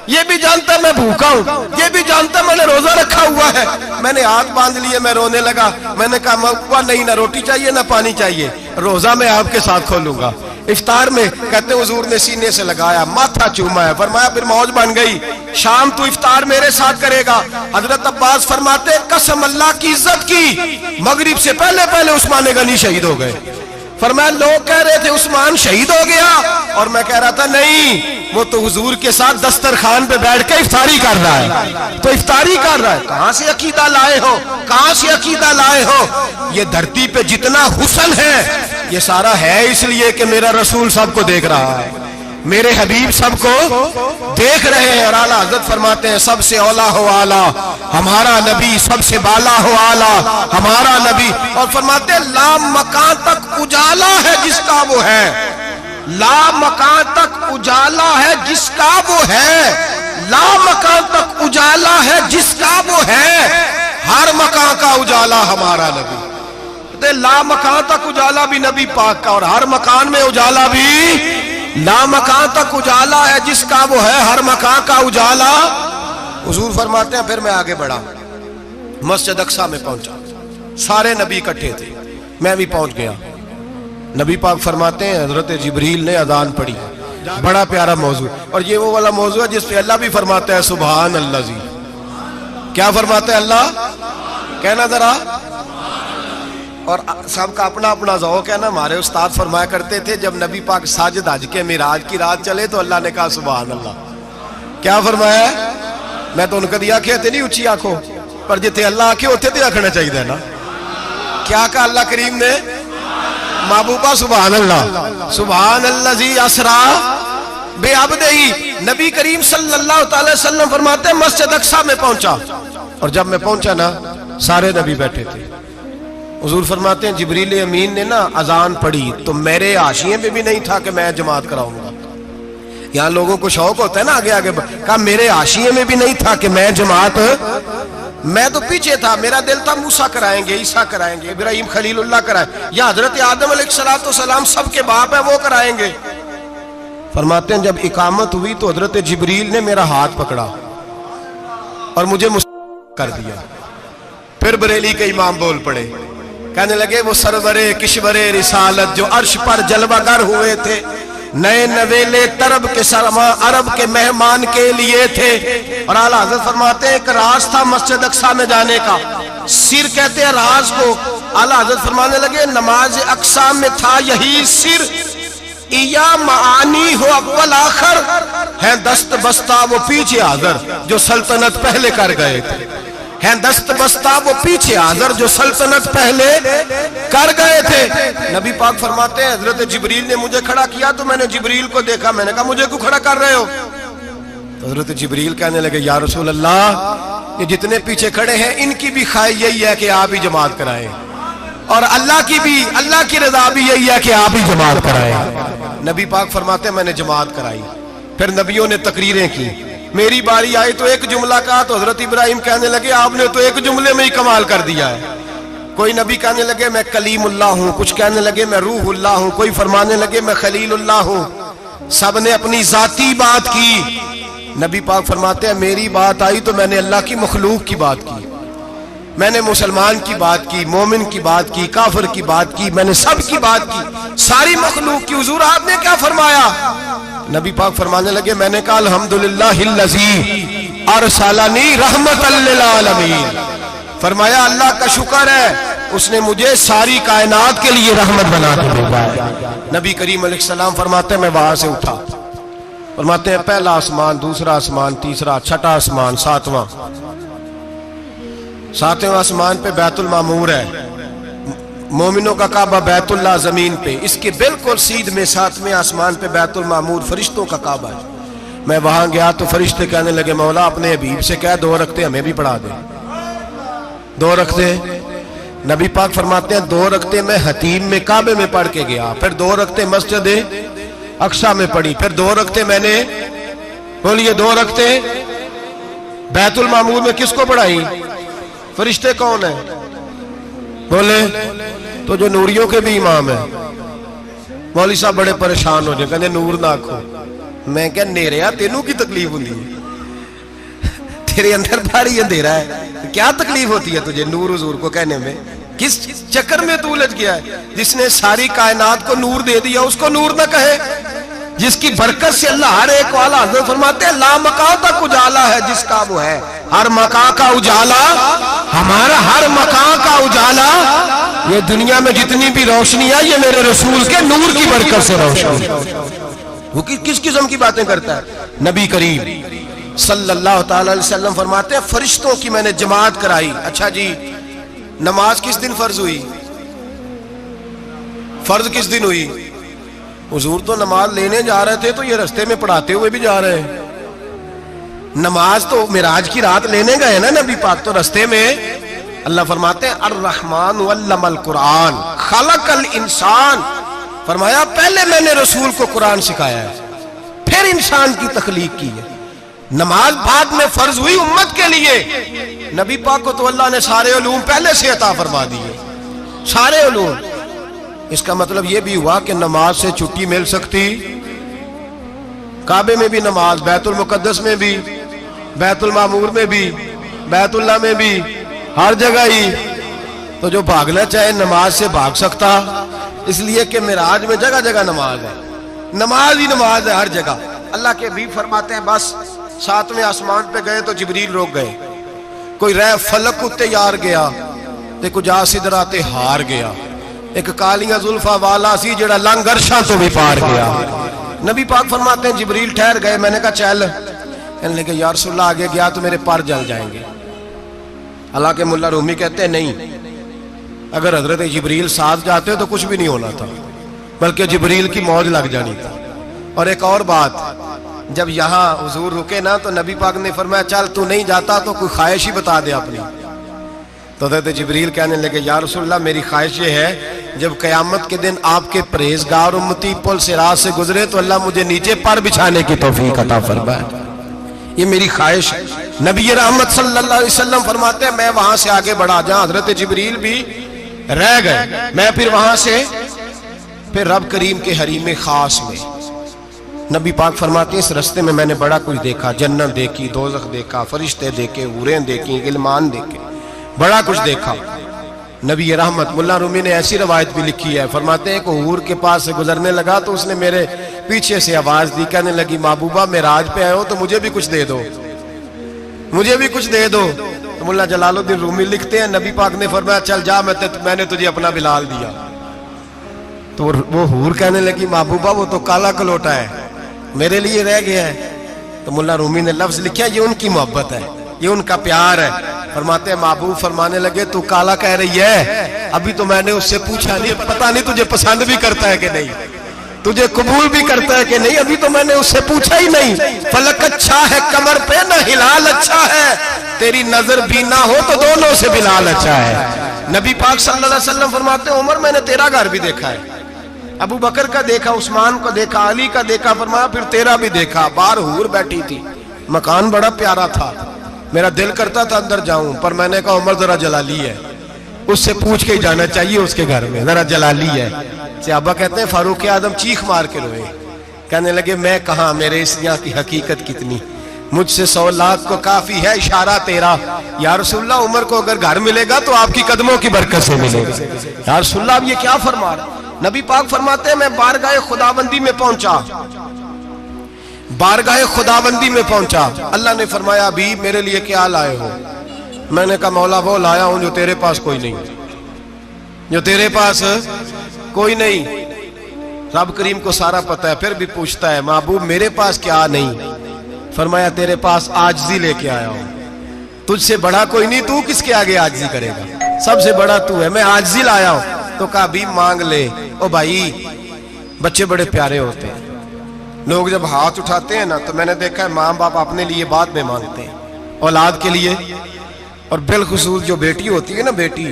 یہ بھی جانتا ہے میں بھوکا ہوں، یہ بھی جانتا ہے میں نے روزہ رکھا ہوا ہے. میں نے ہاتھ باندھ لیے، میں رونے لگا. میں نے کہا نہیں، نہ روٹی چاہیے نہ پانی چاہیے، روزہ میں آپ کے ساتھ کھولوں گا. افطار میں کہتے حضور نے سینے سے لگایا، ماتھا چوما ہے، فرمایا پھر موج بن گئی، شام تو افطار میرے ساتھ کرے گا. حضرت عباس فرماتے قسم اللہ کی عزت کی مغرب سے پہلے پہلے عثمان غنی شہید ہو گئے. فرمایا لوگ کہہ رہے تھے عثمان شہید ہو گیا، اور میں کہہ رہا تھا نہیں، وہ تو حضور کے ساتھ دسترخوان پہ بیٹھ کے افطاری کر رہا ہے، تو افطاری کر رہا ہے. کہاں سے عقیدہ لائے ہو، کہاں سے عقیدہ لائے ہو؟ یہ دھرتی پہ جتنا حسن ہے یہ سارا ہے اس لیے کہ میرا رسول سب کو دیکھ رہا ہے، میرے حبیب سب کو دیکھ رہے ہیں. اور اعلیٰ حضرت فرماتے ہیں سب سے اولا ہو اعلیٰ ہمارا نبی، سب سے بالا ہو اعلیٰ ہمارا نبی. اور فرماتے ہیں لا مکان تک اجالا ہے جس کا وہ ہے، لا مکان تک اجالا ہے جس کا وہ ہے، لا مکان تک اجالا ہے جس کا وہ ہے، ہر مکان کا اجالا ہمارا نبی. لا مکان تک اجالا بھی نبی پاک کا، اور ہر مکان میں اجالا بھی لا مکان تک اجالا ہے جس کا وہ ہے، ہر مکان کا اجالا. حضور فرماتے ہیں پھر میں آگے بڑھا، مسجد اقصیٰ میں پہنچا، سارے نبی اکٹھے تھے، میں بھی پہنچ گیا. نبی پاک فرماتے ہیں حضرت جبریل نے اذان پڑھی. بڑا پیارا موضوع، اور یہ وہ والا موضوع ہے جس پہ اللہ بھی فرماتا ہے سبحان اللہ. جی کیا فرماتے ہیں اللہ؟ کہنا ذرا. اور سب کا اپنا اپنا ذوق ہے نا. ہمارے استاد فرمایا کرتے تھے جب نبی پاک ساجد حج کے معراج کی رات چلے تو اللہ نے کہا سبحان اللہ. کیا فرمایا؟ میں تو ان کا دیا کہ نہیں اچھی آنکھوں پر جتنے اللہ آنکھیں ہوتے تھے آنکھنا چاہیے نا. کیا کہا اللہ کریم نے؟ محبوبہ سبحان اللہ. سبحان الذی اسرا بعبدہ. نبی کریم صلی اللہ تعالی وسلم فرماتے ہیں مسجد اقصیٰ میں پہنچا، اور جب میں پہنچا نا سارے نبی بیٹھے تھے. حضور فرماتے ہیں جبریل امین نے نا اذان پڑھی تو میرے حاشیے میں بھی نہیں تھا کہ میں جماعت کراؤں گا. یہاں لوگوں کو شوق ہوتا ہے نا آگے آگے، کہا میرے حاشیے میں بھی نہیں تھا کہ میں جماعت، میں تو پیچھے تھا. میرا دل تھا موسیٰ کرائیں گے، عیسیٰ کرائیں گے، ابراہیم خلیل اللہ کرائیں، یا حضرت آدم علیہ السلام سب کے باپ ہیں وہ کرائیں گے. فرماتے ہیں جب اقامت ہوئی تو حضرت جبریل نے میرا ہاتھ پکڑا اور مجھے کر دیا. پھر بریلی کے امام بول پڑے، کہنے لگے وہ سرورے کشورے رسالت جو عرش پر جلوہ گر ہوئے تھے، نئے نویلے طرب کے سرما عرب کے مہمان کے لیے تھے. اور اعلیٰ حضرت فرماتے ہیں ایک راز تھا مسجد اقصیٰ میں جانے کا، سر کہتے ہیں راز کو. اعلیٰ حضرت فرمانے لگے نماز اقصیٰ میں تھا یہی سر، یا معانی ہو اول آخر، ہے دست بستہ وہ پیچھے حاضر جو سلطنت پہلے کر گئے تھے، ہیں دست بستہ وہ پیچھے حاضر جو سلطنت پہلے کر گئے تھے. نبی پاک فرماتے ہیں حضرت جبریل نے مجھے کھڑا کیا تو میں نے جبریل کو دیکھا، میں نے کہا مجھے کیوں کھڑا کر رہے ہو؟ تو حضرت جبریل کہنے لگے یا رسول اللہ یہ جتنے پیچھے کھڑے ہیں ان کی بھی خواہش یہی ہے کہ آپ ہی جماعت کرائیں. اور اللہ کی رضا بھی یہی ہے کہ آپ ہی جماعت کرائیں۔ نبی پاک فرماتے ہیں میں نے جماعت کرائی، پھر نبیوں نے تقریریں کی، میری باری آئی تو ایک جملہ کہا تو حضرت ابراہیم کہنے لگے آپ نے تو ایک جملے میں ہی کمال کر دیا ہے۔ کوئی نبی کہنے لگے میں کلیم اللہ ہوں، کچھ کہنے لگے میں روح اللہ ہوں، کوئی فرمانے لگے میں خلیل اللہ ہوں، سب نے اپنی ذاتی بات کی۔ نبی پاک فرماتے ہیں میری بات آئی تو میں نے اللہ کی مخلوق کی بات کی، میں نے مسلمان کی بات کی، مومن کی بات کی، کافر کی بات کی، میں نے سب کی بات کی، ساری مخلوق کی۔ حضور آپ نے کیا فرمایا؟ نبی پاک فرمانے لگے میں نے کہا الحمدللہ الذی ارسلنی رحمت للعالمین، فرمایا اللہ کا شکر ہے اس نے مجھے ساری کائنات کے لیے رحمت بنا کے بھیجا ہے۔ نبی کریم علیہ السلام فرماتے ہیں میں وہاں سے اٹھا، فرماتے ہیں پہلا آسمان، دوسرا آسمان، تیسرا، چھٹا آسمان، ساتواں آسمان پہ بیت المعمور ہے، مومنوں کا کعبہ بیت اللہ زمین پہ، اس کے بالکل سیدھ میں ساتویں آسمان پہ بیت المعمور فرشتوں کا کعبہ ہے۔ میں وہاں گیا تو فرشتے کہنے لگے مولا اپنے حبیب سے کہہ 2 رکعتیں ہمیں بھی پڑھا دے۔ 2 رکعتیں نبی پاک فرماتے ہیں 2 رکعتیں میں حتیم میں کعبے میں پڑھ کے گیا، پھر 2 رکعتیں مسجد اقصی میں پڑھی، پھر 2 رکعتیں میں نے بولیے 2 رکعتیں بیت المعمور میں کس کو پڑھائی؟ فرشتے کون ہیں بولے؟ تو جو نوریوں کے بھی امام ہیں۔ مولوی صاحب بڑے پریشان ہو جائے، کہنے نور نہ آکھو۔ میں کہ نیریا تینوں کی تکلیف ہوندی ہے، تیرے اندر بھاری اندھیرا ہے، کیا تکلیف ہوتی ہے تجھے نور حضور کو کہنے میں؟ کس چکر میں تو الجھ گیا ہے؟ جس نے ساری کائنات کو نور دے دیا اس کو نور نہ کہے؟ جس کی برکت سے اللہ ہر ایک والا، حضرت فرماتے ہیں لا مکان تک اجالا ہے جس کا وہ ہے، ہر مکان کا اجالا ہمارا، ہر مکان کا اجالا، یہ دنیا میں جتنی بھی روشنی ہے یہ میرے رسول کے نور کی برکت سے روشنی۔ وہ کس قسم کی باتیں کرتا ہے؟ نبی کریم صلی اللہ تعالی علیہ وسلم فرماتے ہیں فرشتوں کی میں نے جماعت کرائی۔ اچھا جی نماز کس دن فرض ہوئی؟ فرض کس دن ہوئی؟ حضور تو نماز لینے جا رہے تھے تو یہ رستے میں پڑھاتے ہوئے بھی جا رہے ہیں۔ نماز تو معراج کی رات لینے گئے نا نبی پاک، تو رستے میں اللہ فرماتے ہیں الرحمن علم القرآن خلق الانسان، فرمایا پہلے میں نے رسول کو قرآن سکھایا ہے پھر انسان کی تخلیق کی ہے۔ نماز بعد میں فرض ہوئی امت کے لیے، نبی پاک کو تو اللہ نے سارے علوم پہلے سے عطا فرما دیے، سارے علوم۔ اس کا مطلب یہ بھی ہوا کہ نماز سے چھٹی مل سکتی، کعبے میں بھی نماز، بیت المقدس میں بھی، بیت المعمور میں بھی، بیت اللہ میں بھی، ہر جگہ ہی۔ تو جو بھاگنا چاہے نماز سے بھاگ سکتا، اس لیے کہ معراج میں جگہ جگہ نماز ہے، نماز ہی نماز ہے ہر جگہ۔ اللہ کے بھی فرماتے ہیں بس 7ویں آسمان پہ گئے تو جبریل روک گئے، کوئی رہ فلک اتے یار گیا تے کچھ سدراتے ہار گیا، ایک کالیاں زلفا والا سی جڑا لنگ عرشاں تو بھی پار گیا۔ نبی پاک فرماتے ہیں جبریل ٹھہر گئے، میں نے کہا چل، کہنے لگے یا رسول اللہ آگے گیا تو میرے پر جل جائیں گے۔ حالانکہ ملا رومی کہتے ہیں نہیں، اگر حضرت جبریل ساتھ جاتے تو کچھ بھی نہیں ہونا تھا، بلکہ جبریل کی موج لگ جانی تھی۔ اور ایک اور بات، جب یہاں حضور رکے نا تو نبی پاک نے فرمایا چل تو نہیں جاتا تو کوئی خواہش ہی بتا دے اپنی۔ تو حضرت جبریل کہنے لگے یا رسول اللہ میری خواہش یہ ہے جب قیامت کے دن آپ کے پرہیزگار امتی پل سے راہ سے گزرے تو اللہ مجھے نیچے پر بچھانے کی توفیق عطا فرمائے، یہ میری خواہش ہے۔ نبی رحمت صلی اللہ علیہ وسلم فرماتے ہیں میں وہاں سے آگے بڑھا جہاں حضرت جبریل بھی رہ گئے، میں پھر وہاں سے پھر رب کریم کے حریم خاص میں۔ نبی پاک فرماتے ہیں اس رستے میں نے بڑا کچھ دیکھا، جنت دیکھی، دوزخ دیکھا، فرشتے دیکھے، حوریں دیکھی، غلمان دیکھے، بڑا کچھ دیکھا۔ نبی رحمت ملا رومی نے ایسی روایت بھی لکھی ہے، فرماتے ہیں کہ حور کے پاس سے گزرنے لگا تو اس نے میرے پیچھے سے آواز دی، کہنے لگی محبوبہ معراج پہ آئے ہو تو مجھے بھی کچھ دے دو، مجھے بھی کچھ دے دو۔ تو ملا جلال الدین رومی لکھتے ہیں نبی پاک نے فرمایا چل جا میں نے تجھے اپنا بلال دیا۔ تو وہ حور کہنے لگی محبوبہ وہ تو کالا کلوٹا ہے، میرے لیے رہ گیا ہے۔ تو ملا رومی نے لفظ لکھا یہ ان کی محبت ہے، یہ ان کا پیار ہے۔ فرماتے ہیں محبوب فرمانے لگے تو کالا کہہ رہی ہے، ابھی تو میں نے اس سے پوچھا نہیں، پتہ نہیں تجھے پسند بھی کرتا ہے کہ نہیں، تجھے قبول بھی کرتا ہے کہ نہیں، ابھی تو میں نے اس سے پوچھا ہی نہیں۔ فلک اچھا ہے کمر پہ نہ ہلال اچھا ہے، تیری نظر بھی نہ ہو تو دونوں سے بلال اچھا ہے۔ نبی پاک صلی اللہ علیہ وسلم فرماتے ہیں عمر میں نے تیرا گھر بھی دیکھا ہے، ابو بکر کا دیکھا، عثمان کو دیکھا، علی کا دیکھا، فرمایا پھر تیرا بھی دیکھا، باہر حور بیٹھی تھی، مکان بڑا پیارا تھا، میرا دل کرتا تھا اندر جاؤں، پر میں نے کہا عمر ذرا جلالی ہے، اس سے پوچھ کے ہی جانا چاہیے، اس کے گھر میں ذرا جلالی ہے۔ صحابہ کہتے ہیں فاروق اعظم چیخ مار کے روئے، کہنے لگے میں کہاں، میرے اس یہاں کی حقیقت کتنی، مجھ سے 100 لاکھ کو کافی ہے اشارہ تیرا، یا رسول اللہ عمر کو اگر گھر ملے گا تو آپ کی قدموں کی برکت سے ملے گا۔ یا رسول اللہ اب یہ کیا فرما رہا؟ نبی پاک فرماتے ہیں میں بارگاہ خداوندی میں پہنچا، بارگاہ خداوندی میں پہنچا، اللہ نے فرمایا ابھی میرے لیے کیا لائے ہو؟ میں نے کہا مولا وہ لایا ہوں جو تیرے پاس کوئی نہیں، جو تیرے پاس کوئی نہیں۔ رب کریم کو سارا پتہ ہے، پھر بھی پوچھتا ہے محبوب میرے پاس کیا نہیں؟ فرمایا تیرے پاس عاجزی لے کے آیا ہوں، تجھ سے بڑا کوئی نہیں، تو کس کے آگے عاجزی کرے گا، سب سے بڑا تو ہے، میں عاجزی لایا ہوں۔ تو کہا بھی مانگ لے۔ او بھائی بچے بڑے پیارے ہوتے ہیں، لوگ جب ہاتھ اٹھاتے ہیں نا تو میں نے دیکھا ہے ماں باپ اپنے لیے بعد میں مانگتے ہیں، اولاد کے لیے، اور بالخصوص جو بیٹی ہوتی ہے نا، بیٹی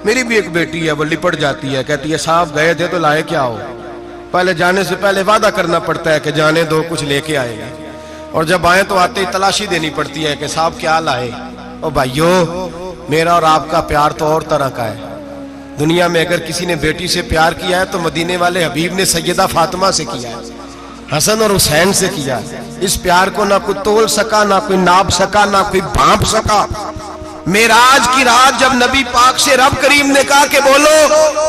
میری بھی ایک بیٹی ہے، وہ لپٹ جاتی ہے، کہتی ہے صاحب گئے تھے تو لائے کیا ہو؟ پہلے جانے سے پہلے وعدہ کرنا پڑتا ہے کہ جانے دو کچھ لے کے آئے گا، اور جب آئیں تو آتے ہی تلاشی دینی پڑتی ہے کہ صاحب کیا لائے۔ او بھائیو میرا اور آپ کا پیار تو اور طرح کا ہے، دنیا میں اگر کسی نے بیٹی سے پیار کیا ہے تو مدینے والے حبیب نے سیدہ فاطمہ سے کیا ہے، حسن اور حسین سے کیا ہے۔ اس پیار کو نہ کوئی تول سکا، نہ کوئی ناپ سکا، نہ کوئی بھانپ سکا۔ معراج کی رات جب نبی پاک سے رب کریم نے کہا کہ بولو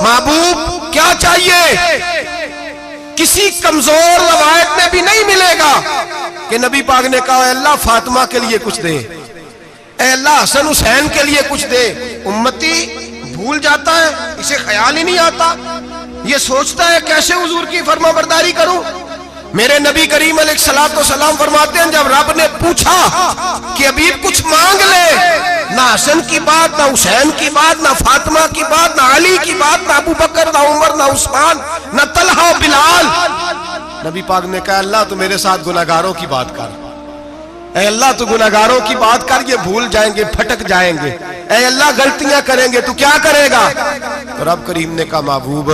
محبوب کیا چاہیے، کسی کمزور روایت میں بھی نہیں ملے گا کہ نبی پاک نے کہا اے اللہ فاطمہ کے لیے کچھ دے، اے اللہ حسن حسین کے لیے کچھ دے۔ امتی بھول جاتا ہے، اسے خیال ہی نہیں آتا، یہ سوچتا ہے کیسے حضور کی فرما برداری کروں۔ میرے نبی کریم علیہ الصلوۃ والسلام فرماتے ہیں جب رب نے پوچھا کہ ابھی کچھ مانگ لے، نہ حسن کی بات، نہ حسین کی بات، نہ فاطمہ کی بات، نہ علی کی بات، نہ ابو بکر، نہ عمر، نہ عثمان، نہ طلحہ بلال، نبی پاک نے کہا اللہ تو میرے ساتھ گناہگاروں کی بات کر، اے اللہ تو گناہگاروں کی بات کر، یہ بھول جائیں گے، پھٹک جائیں گے، اے اللہ غلطیاں کریں گے تو کیا کرے گا؟ تو رب کریم نے کہا محبوب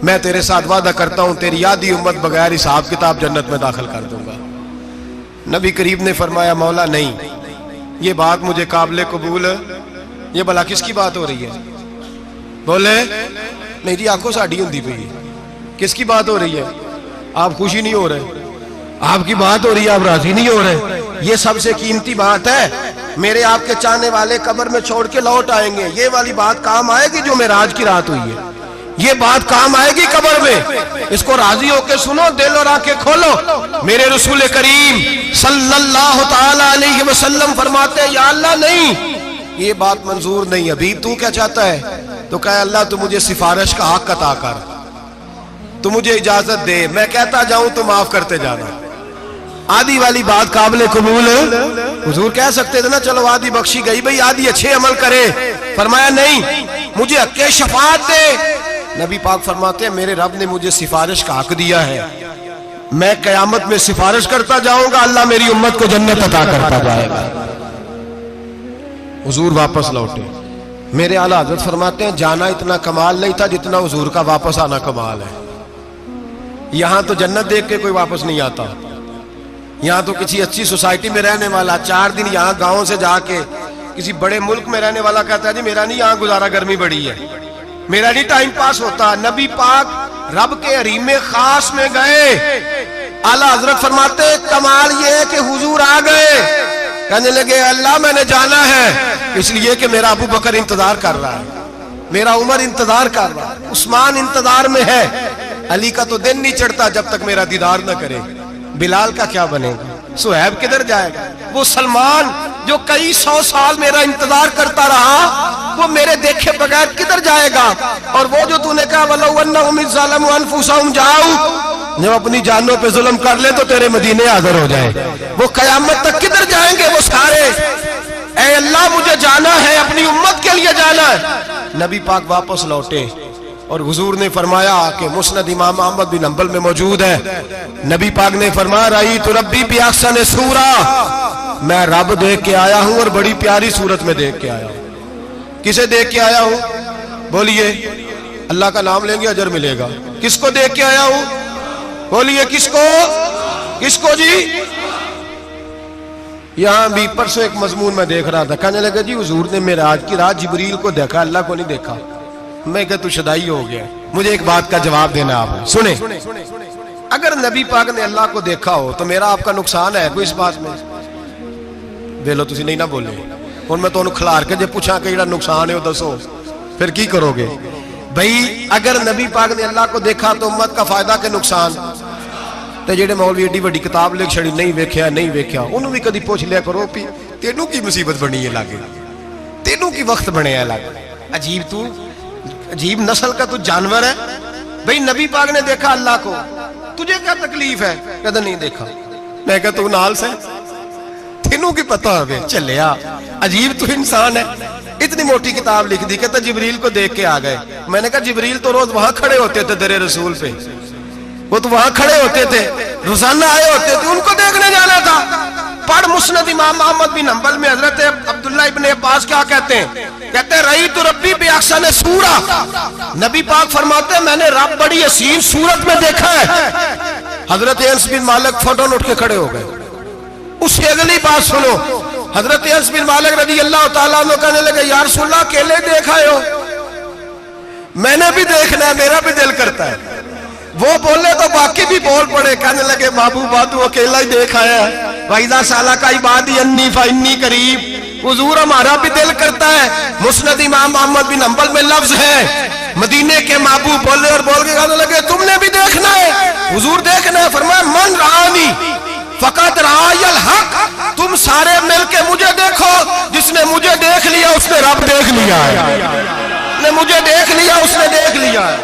میں تیرے ساتھ وعدہ کرتا ہوں تیری آدھی امت بغیر حساب کتاب جنت میں داخل کر دوں گا۔ نبی کریم نے فرمایا مولا نہیں، یہ بات مجھے قابل قبول، یہ بھلا کس کی بات ہو رہی ہے؟ بولے نہیں جی آنکھوں ساڑھی ہوندی پئی ہے، کس کی بات ہو رہی ہے؟ آپ خوشی نہیں ہو رہے، آپ کی بات ہو رہی ہے، آپ راضی نہیں ہو رہے۔ یہ سب سے قیمتی بات ہے، میرے آپ کے چاہنے والے قبر میں چھوڑ کے لوٹ آئیں گے، یہ والی بات کام آئے گی جو معراج کی رات ہوئی ہے، یہ بات کام آئے گی قبر میں، اس کو راضی ہو کے سنو، دل اور آنکھیں کھولو۔ میرے رسول کریم صلی اللہ تعالی علیہ وسلم فرماتے ہیں یا اللہ نہیں، یہ بات منظور نہیں، ابھی تو کیا چاہتا ہے؟ تو کہا اللہ تو مجھے سفارش کا حق عطا کر، تو مجھے اجازت دے، میں کہتا جاؤں تو معاف کرتے جانا۔ آدھی والی بات قابل قبول، حضور کہہ سکتے تھے نا چلو آدھی بخشی گئی بھئی آدھی اچھے عمل کرے، فرمایا نہیں مجھے حق شفاعت دے۔ نبی پاک فرماتے ہیں میرے رب نے مجھے سفارش کا حق دیا ہے، میں قیامت میں سفارش کرتا جاؤں گا، اللہ میری امت کو جنت عطا کرتا جائے گا۔ حضور واپس لوٹے، میرے اعلیٰ حضرت فرماتے ہیں جانا اتنا کمال نہیں تھا جتنا حضور کا واپس آنا کمال ہے۔ یہاں تو جنت دیکھ کے کوئی واپس نہیں آتا، یہاں تو کسی اچھی سوسائٹی میں رہنے والا 4 دن یہاں گاؤں سے جا کے کسی بڑے ملک میں رہنے والا کہتا ہے جی میرا نہیں یہاں گزارا، گرمی بڑی ہے، میرا نہیں ٹائم پاس ہوتا۔ نبی پاک رب کے حریم خاص میں گئے، اعلیٰ حضرت فرماتے ہیں کمال یہ ہے کہ حضور آ گئے، کہنے لگے اللہ میں نے جانا ہے، اس لیے کہ میرا ابو بکر انتظار کر رہا ہے، میرا عمر انتظار کر رہا ہے، عثمان انتظار میں ہے، علی کا تو دن نہیں چڑھتا جب تک میرا دیدار نہ کرے، بلال کا کیا بنے گا، صہیب کدھر جائے گا، وہ سلمان جو کئی 100 سال میرا انتظار کرتا رہا وہ میرے دیکھے بغیر کدھر جائے گا، اور وہ جو تو نے کہا وَلَوْ أَنَّهُمْ إِذْ ظَلَمُوا أَنفُسَهُمْ جَاءُوا، جب اپنی جانوں پہ ظلم کر لیں تو تیرے مدینے حاضر ہو جائیں، وہ قیامت تک کدھر جائیں گے وہ سارے، اے اللہ مجھے جانا ہے، اپنی امت کے لیے جانا ہے۔ نبی پاک واپس لوٹے اور حضور نے فرمایا کہ مسند امام احمد بن حنبل میں موجود ہے، نبی پاک نے فرمایا رأیت ربی بأحسن صورہ، میں رب دیکھ کے آیا ہوں اور بڑی پیاری صورت میں دیکھ کے آیا ہوں۔ کسے دیکھ کے آیا ہوں؟ بولیے، اللہ کا نام لیں گے اجر ملے گا۔ کس کو دیکھ کے آیا ہوں؟ بولیے کس کو؟ کس کو جی؟ یہاں بھی پرسوں ایک مضمون میں دیکھ رہا تھا، کہنے لگا جی حضور نے معراج کی رات جبریل کو دیکھا، اللہ کو نہیں دیکھا۔ میں کہا تو شدائی ہو گیا۔ مجھے ایک بات کا جواب دینا آپ سنیں، اگر نبی پاک نے اللہ کو دیکھا ہو تو میرا آپ کا نقصان ہے کوئی اس بات میں؟ ویلو تسی نہیں نہ بولے، اور میں تو انہوں کھلار کے جے پوچھا کہ جڑا نقصان ہے وہ دسو، پھر کی کرو گے؟ بھئی اگر نبی پاک نے اللہ کو دیکھا تو امت کا فائدہ کہ نقصان؟ تے جڑے مولوی ایڈی وڈی کتاب لکھ چھڑی نہیں ویکھیا نہیں ویکھیا، انہوں بھی کدی پوچھ لیا کرو پی تینوں کی مصیبت بنی ہے لاگے، تینوں کی وقت بنے ہے لاگے، عجیب نسل کا تو جانور ہے۔ بھئی نبی پاک نے دیکھا اللہ کو، تجھے کیا تکلیف ہے؟ کہتا نہیں دیکھا۔ میں کہا تو نال سے تینوں کی پتہ ہوئے چلیا، عجیب تو انسان ہے۔ اتنی موٹی کتاب لکھ دی، کہتا جبریل کو دیکھ کے آ گئے۔ میں نے کہا جبریل تو روز وہاں کھڑے ہوتے تھے در رسول پہ، وہ تو وہاں کھڑے ہوتے تھے، روزانہ آئے ہوتے تھے، ان کو دیکھنے جانا تھا۔ پڑھ مسند امام احمد بن حنبل میں حضرت عبداللہ ابن عباس کیا کہتے ہیں؟ کہتے ہیں رأیت ربی بأحسن صورہ، نبی پاک فرماتے ہیں میں نے رب بڑی حسین صورت میں دیکھا ہے۔ حضرت انس بن مالک فوٹون اٹھ کے کھڑے ہو گئے۔ اس سے اگلی بات سنو، حضرت انس بن مالک رضی اللہ تعالیٰ عنہ کہنے لگے یا رسول اللہ اکیلے دیکھا ہو؟ میں نے بھی دیکھنا ہے، میرا بھی دل کرتا ہے۔ وہ بولے تو باقی بھی بول پڑے، کہنے لگے محبوبہ تو اکیلا ہی دیکھ آیا ہے۔ وَإِذَا سَأَلَكَ عِبَادِي عَنِّي فَإِنِّي قَرِيبٌ، حضور ہمارا بھی دل کرتا ہے۔ مسند امام احمد بن حنبل میں لفظ ہے، مدینے کے محبوب بولے اور بول کے کہنے لگے تم نے بھی دیکھنا ہے؟ حضور دیکھنا ہے۔ فرمایا من رآنی فقط رآی الحق، تم سارے مل کے مجھے دیکھو، جس نے مجھے دیکھ لیا اس نے رب دیکھ لیا ہے، جس نے مجھے دیکھ لیا اس نے دیکھ لیا ہے۔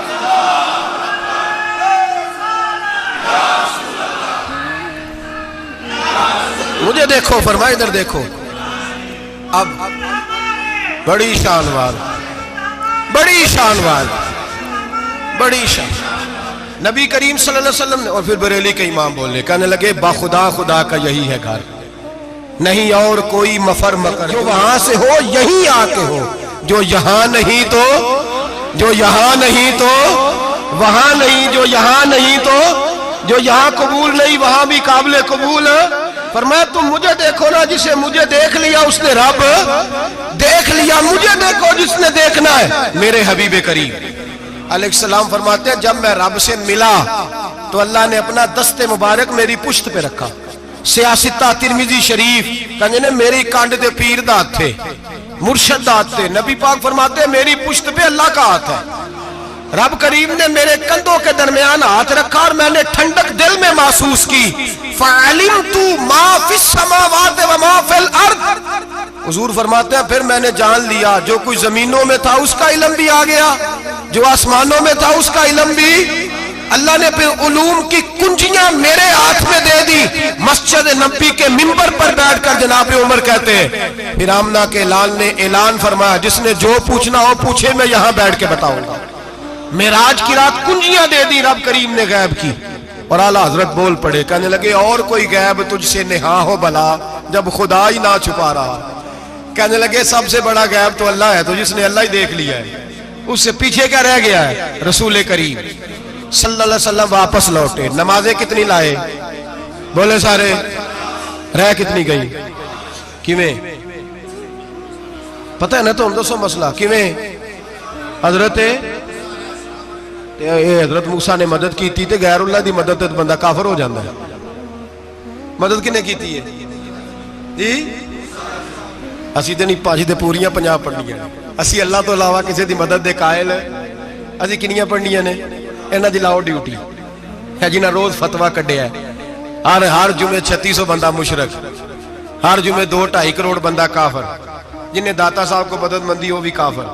مجھے دیکھو، فرمایا ادھر دیکھو۔ اب بڑی شان وال، بڑی شان وال، بڑی شان نبی کریم صلی اللہ علیہ وسلم نے، اور پھر بریلی کے امام بولے، کہنے لگے با خدا خدا کا یہی ہے گھر، نہیں اور کوئی مفر مکر، جو وہاں سے ہو یہیں آ کے ہو، جو یہاں نہیں تو، جو یہاں نہیں تو وہاں نہیں، جو یہاں نہیں تو جو یہاں قبول نہیں وہاں بھی قابل قبول۔ فرمایا تم مجھے دیکھو نا، جسے مجھے دیکھ لیا اس نے رب دیکھ لیا، مجھے دیکھو جس نے دیکھنا ہے میرے حبیب کریم علیہ السلام۔ فرماتے ہیں جب میں رب سے ملا تو اللہ نے اپنا دست مبارک میری پشت پہ رکھا۔ سیاستہ ترمذی شریف کہنے نے میری کانڈ دے پیر دات تھے، مرشد دات تھے۔ نبی پاک فرماتے ہیں میری پشت پہ اللہ کا ہاتھ ہے، رب کریم نے میرے کندھوں کے درمیان ہاتھ رکھا اور میں نے ٹھنڈک دل میں محسوس کی۔ فَعَلِمْتُ مَا فِي السَّمَاوَاتِ وَمَا فِي الْأَرْضِ، حضور فرماتے ہیں پھر میں نے جان لیا جو کچھ زمینوں میں تھا اس کا علم بھی آ گیا، جو آسمانوں میں تھا اس کا علم بھی۔ اللہ نے پھر علوم کی کنجیاں میرے ہاتھ میں دے دی۔ مسجد نبی کے منبر پر بیٹھ کر جناب عمر کہتے ہیں پھر آمنہ کے لال نے اعلان فرمایا جس نے جو پوچھنا ہو پوچھے، میں یہاں بیٹھ کے بتاؤں گا۔ معراج کی رات کنجیاں دے دی رب کریم نے غیب کی، اور اعلیٰ حضرت بول پڑے، کہنے لگے اور کوئی غیب تجھ سے نہا ہو بھلا جب خدا ہی نہ چھپا رہا۔ کہنے لگے سب سے بڑا غیب تو اللہ ہے، تو جس نے اللہ ہی دیکھ لیا ہے اس سے پیچھے کیا رہ گیا ہے؟ رسول کریم صلی اللہ علیہ وسلم واپس لوٹے، نمازیں کتنی لائے؟ بولے سارے، رہ کتنی گئی؟ کیویں پتہ ہے نا؟ تو ہم دوسو مسئلہ کیویں حضرت موسیٰ نے مدد کی تھی تے غیر اللہ دی مدد تے بندہ کافر ہو جاندہ ہے۔ مدد کنے کی تھی ہے جی؟ اسی تے نہیں پاجی تے پوریاں 50 پڑھنیاں، اسی اللہ تو علاوہ کسی دی مدد دے قائل ہے، اسی کنیاں پڑھنیاں نے؟ انہاں دی لاؤ ڈیوٹی ہے جنہاں روز فتویٰ کڈیا ہے، ہر جمعے 3600 بندہ مشرک، ہر جمعے 2-2.5 کروڑ بندہ کافر، جنہیں داتا صاحب کو مدد مندی وہ بھی کافر،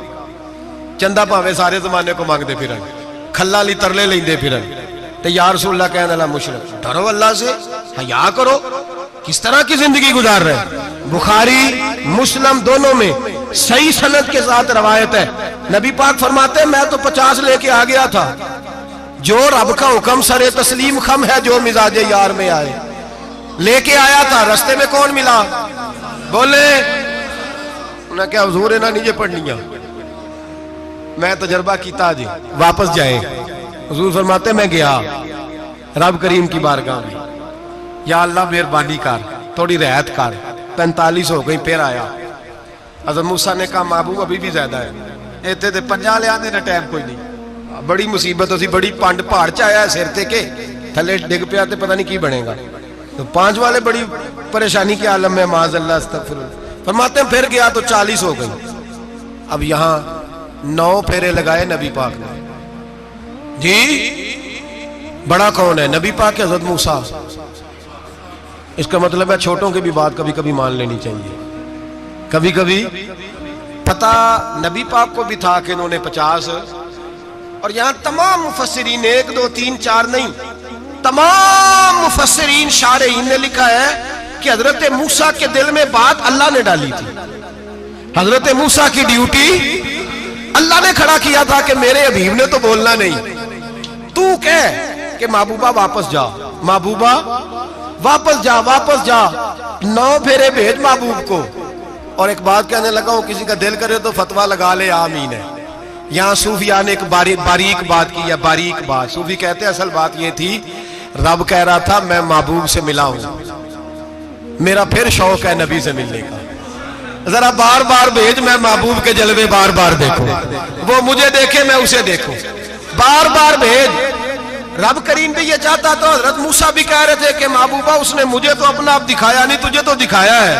چندہ پاوے سارے زمانے کو مانگ دے پھرن، کھلا لی ترلے لیں دے پھرن، تے یا رسول اللہ کہنے اللہ مشرک۔ ڈرو اللہ سے، حیا کرو، کس طرح کی زندگی گزار رہے ہیں؟ بخاری مسلم دونوں میں صحیح سند کے ساتھ روایت ہے، نبی پاک فرماتے ہیں میں تو 50 لے کے آ گیا تھا، جو رب کا حکم سرے تسلیم خم ہے جو مزاج یار میں آئے، لے کے آیا تھا، رستے میں کون ملا؟ بولے انہاں کیا حضور انہاں نیجے پڑھنیاں میں تجربہ کیتا جی واپس جائے. حضور فرماتے میں گیا رب کریم کی بارگاہ میں, یا اللہ مہربانی کر تھوڑی رعایت کر. 45 ہو گئی پھر آیا. حضرت موسیٰ نے کہا محبوب ابھی بھی زیادہ ہے, ایتھے تے 50 لے آنے نا ٹائم کوئی نہیں. بڑی مصیبت ہوتی, بڑی پانڈ پہاڑ چایا ہے سر تے کے تھلے ڈگ پیا تے پتہ نہیں کی بنے گا. تو 5 والے بڑی پریشانی کے عالم میں معاذ اللہ استغفر اللہ. فرماتے ہیں پھر گیا تو 40 ہو گئی. اب یہاں 9 پھیرے لگائے نبی پاک نے. جی بڑا کون ہے؟ نبی پاک حضرت موسیٰ. اس کا مطلب ہے چھوٹوں کی بھی بات کبھی کبھی مان لینی چاہیے. کبھی کبھی پتہ نبی پاک کو بھی تھا کہ انہوں نے 50, اور یہاں تمام مفسرین 1 2 3 4 نہیں, تمام مفسرین شارحین نے لکھا ہے کہ حضرت موسیٰ کے دل میں بات اللہ نے ڈالی تھی. حضرت موسیٰ کی ڈیوٹی اللہ نے کھڑا کیا تھا کہ میرے حبیب نے تو بولنا نہیں, تو کہہ کہ محبوبہ واپس جا, محبوبہ واپس جا, واپس جا. 9 پھیرے بھیج محبوب کو. اور ایک بات کہنے لگا ہوں, کسی کا دل کرے تو فتویٰ لگا لے, آمین ہے. یہاں صوفیاء نے ایک باریک بات کی ہے, باریک بات. صوفی کہتے ہیں اصل بات یہ تھی رب کہہ رہا تھا میں محبوب سے ملا ہوں, میرا پھر شوق ہے نبی سے ملنے کا, ذرا بار بار بھیج, میں محبوب کے جلوے بار بار دیکھوں, وہ مجھے دیکھے میں اسے دیکھوں, بار بار بھیج. رب کریم بھی یہ چاہتا تو حضرت موسیٰ بھی کہہ رہے تھے کہ محبوبہ اس نے مجھے تو اپنا آپ دکھایا نہیں, تجھے تو دکھایا ہے,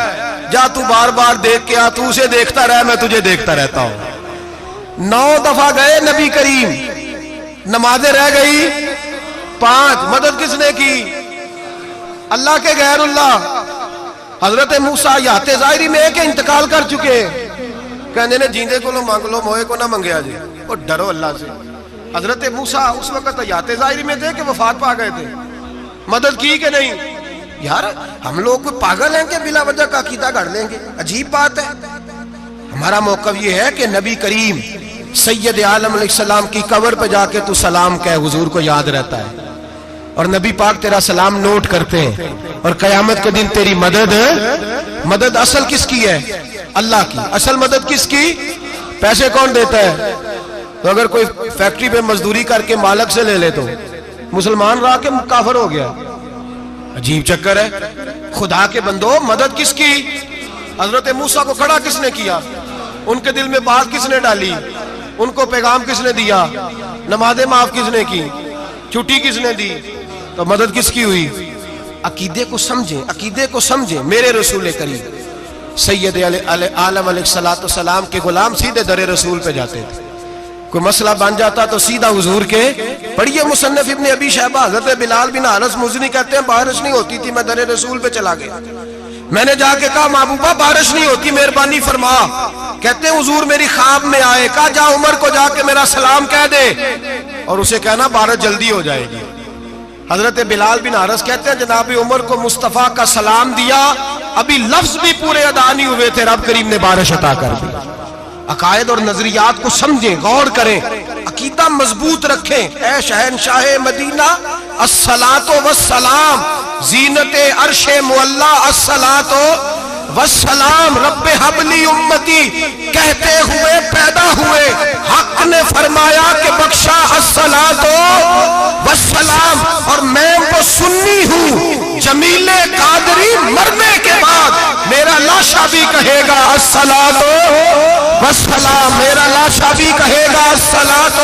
جا تو بار بار دیکھ کے آ, تو اسے دیکھتا رہ, میں تجھے دیکھتا رہتا ہوں. 9 دفعہ گئے نبی کریم, نمازیں رہ گئی 5. مدد کس نے کی؟ اللہ کے غیر اللہ. حضرت موسیٰ یات ظاہری میں کہ انتقال کر چکے, کہنے نے جیندے کو لو مانگ لو, موئے کو نہ منگیا جی, اور ڈرو اللہ سے. حضرت موسیٰ اس وقت یات ظاہری میں تھے کہ وفات پا گئے تھے, مدد کی کہ نہیں؟ یار ہم لوگ کوئی پاگل ہیں کہ بلا وجہ کا عقیدہ گھڑ لیں گے؟ عجیب بات ہے. ہمارا موقف یہ ہے کہ نبی کریم سید عالم علیہ السلام کی قبر پہ جا کے تو سلام کہے, حضور کو یاد رہتا ہے, اور نبی پاک تیرا سلام نوٹ کرتے ہیں, اور قیامت کے دن تیری مدد اصل کس کی ہے؟ اللہ کی. اصل مدد کس کی؟ پیسے کون دیتا ہے؟ تو اگر کوئی فیکٹری پہ مزدوری کر کے مالک سے لے لے تو مسلمان رہا کہ کافر ہو گیا. عجیب چکر ہے. خدا کے بندو مدد کس کی؟ حضرت موسیٰ کو کھڑا کس نے کیا؟ ان کے دل میں بات کس نے ڈالی؟ ان کو پیغام کس نے دیا؟ نمازیں معاف کس نے کی؟ چھٹی کس نے دی؟ تو مدد کس کی ہوئی؟ عقیدے کو سمجھیں, عقیدے کو سمجھیں. میرے رسول کریم سید عالم علیہ السلام کے غلام سیدھے در رسول پہ جاتے تھے. کوئی مسئلہ بن جاتا تو سیدھا حضور کے. پڑھیے مصنف ابن ابی شیبہ, حضرت بلال بن حارث مزنی کہتے ہیں بارش نہیں ہوتی تھی, میں در رسول پہ چلا گیا, میں نے جا کے کہا محبوبہ بارش نہیں ہوتی, مہربانی فرما. کہتے ہیں حضور میری خواب میں آئے, کہا جا عمر کو جا کے میرا سلام کہہ دے, اور اسے کہنا بارش جلدی ہو جائے گی. حضرت بلال بن حارث کہتے ہیں جناب عمر کو مصطفیٰ کا سلام دیا, ابھی لفظ بھی پورے ادا نہیں ہوئے تھے, رب کریم نے بارش عطا کر دی. عقائد اور نظریات کو سمجھیں, غور کریں, عقیدہ مضبوط رکھیں. اے شہنشاہ مدینہ الصلاۃ والسلام, زینت عرش معلا الصلاۃ والسلام, رب حبلی امتی کہتے ہوئے پیدا ہوئے, حق نے فرمایا کہ بخشا الصلاۃ والسلام. اور میں وہ سنی ہوں, جمیل قادری مرنے کے بعد میرا لاشا بھی کہے گا الصلاۃ والسلام, میرا لاشا بھی کہے گا الصلاۃ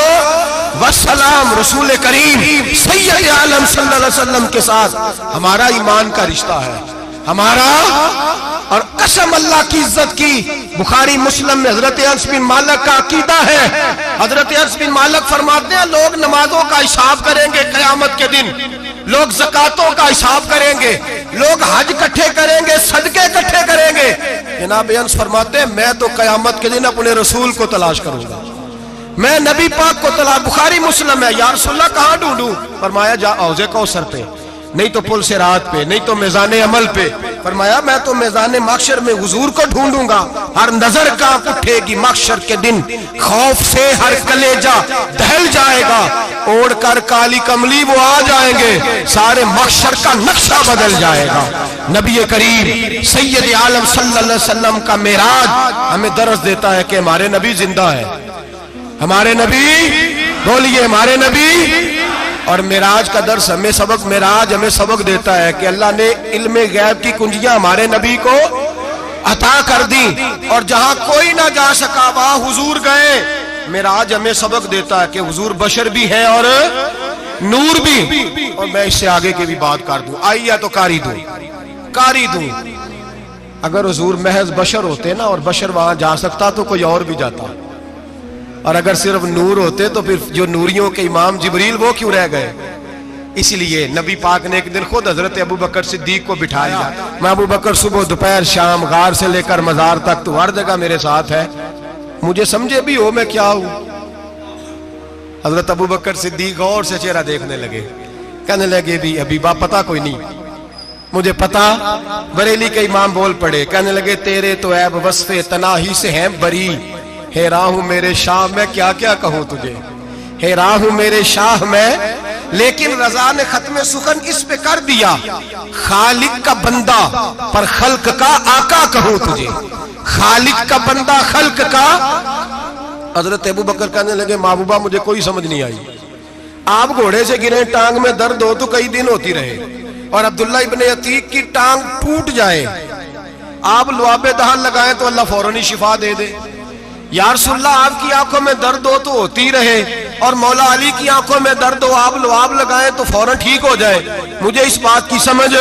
والسلام. رسول کریم سید عالم صلی اللہ علیہ وسلم کے ساتھ ہمارا ایمان کا رشتہ ہے, ہمارا. اور قسم اللہ کی عزت کی, بخاری مسلم میں حضرت انس بن مالک کا عقیدہ ہے. حضرت انس بن مالک فرماتے ہیں لوگ نمازوں کا حساب کریں گے قیامت کے دن, لوگ زکاتوں کا حساب کریں گے, لوگ حج اکٹھے کریں گے, صدقے اکٹھے کریں گے. جناب انس فرماتے ہیں میں تو قیامت کے دن اپنے رسول کو تلاش کروں گا, میں نبی پاک کو تلاش. بخاری مسلم ہے. یا رسول اللہ کہاں ڈھونڈوں؟ فرمایا جا حوض کوثر پہ, نہیں تو پل صراط پہ, نہیں تو میزان عمل پہ. فرمایا میں تو میزان محشر میں حضور کو ڈھونڈوں گا. ہر نظر کانپ اٹھے گی محشر کے دن, خوف سے ہر کلیجہ دہل جائے گا, اوڑھ کر کالی کملی وہ آ جائیں گے, سارے محشر کا نقشہ بدل جائے گا. نبی کریم سید عالم صلی اللہ علیہ وسلم کا معراج ہمیں درس دیتا ہے کہ ہمارے نبی زندہ ہے. ہمارے نبی بولیے ہمارے نبی۔ اور معراج کا درس ہمیں سبق، معراج ہمیں سبق دیتا ہے کہ اللہ نے علم غیب کی کنجیاں ہمارے نبی کو عطا کر دی، اور جہاں کوئی نہ جا سکا وہاں حضور گئے۔ معراج ہمیں سبق دیتا ہے کہ حضور بشر بھی ہے اور نور بھی۔ اور میں اس سے آگے کی بھی بات کر دوں، آئیے تو کاری دوں۔ اگر حضور محض بشر ہوتے نا اور بشر وہاں جا سکتا تو کوئی اور بھی جاتا، اور اگر صرف نور ہوتے تو پھر جو نوریوں کے امام جبریل وہ کیوں رہ گئے؟ اس لیے نبی پاک نے ایک دن خود حضرت ابو بکر صدیق کو بٹھایا۔ میں ابو بکر صبح دوپہر شام غار سے لے کر مزار تک تو ہر جگہ میرے ساتھ ہے، مجھے سمجھے بھی ہو میں کیا ہوں۔ حضرت ابو بکر صدیق غور سے چہرہ دیکھنے لگے، کہنے لگے بھی ابھی با پتہ کوئی نہیں، مجھے پتا۔ بریلی کے امام بول پڑے، کہنے لگے تیرے تو عیب وصف تناہی سے ہیں بری، حیران ہوں میرے شاہ میں کیا کیا کہوں تجھے، حیران ہوں میرے شاہ میں۔ لیکن رضا نے ختم سخن اس پہ کر دیا، خالق کا بندہ پر خلق کا آقا کہوں تجھے، خالق کا بندہ خلق کا۔ حضرت ابو بکر کہنے لگے محبوبہ مجھے کوئی سمجھ نہیں آئی، آپ گھوڑے سے گرے ٹانگ میں درد ہو تو کئی دن ہوتی رہے، اور عبداللہ ابن عتیق کی ٹانگ ٹوٹ جائے، آپ لعاب دہن لگائیں تو اللہ فوراً ہی شفا دے دے۔ یا رسول اللہ آپ کی آنکھوں میں درد ہو تو ہوتی رہے، اور مولا علی کی آنکھوں میں درد ہو آپ لعاب لگائیں تو فوراً ٹھیک ہو جائے، مجھے اس بات کی سمجھ۔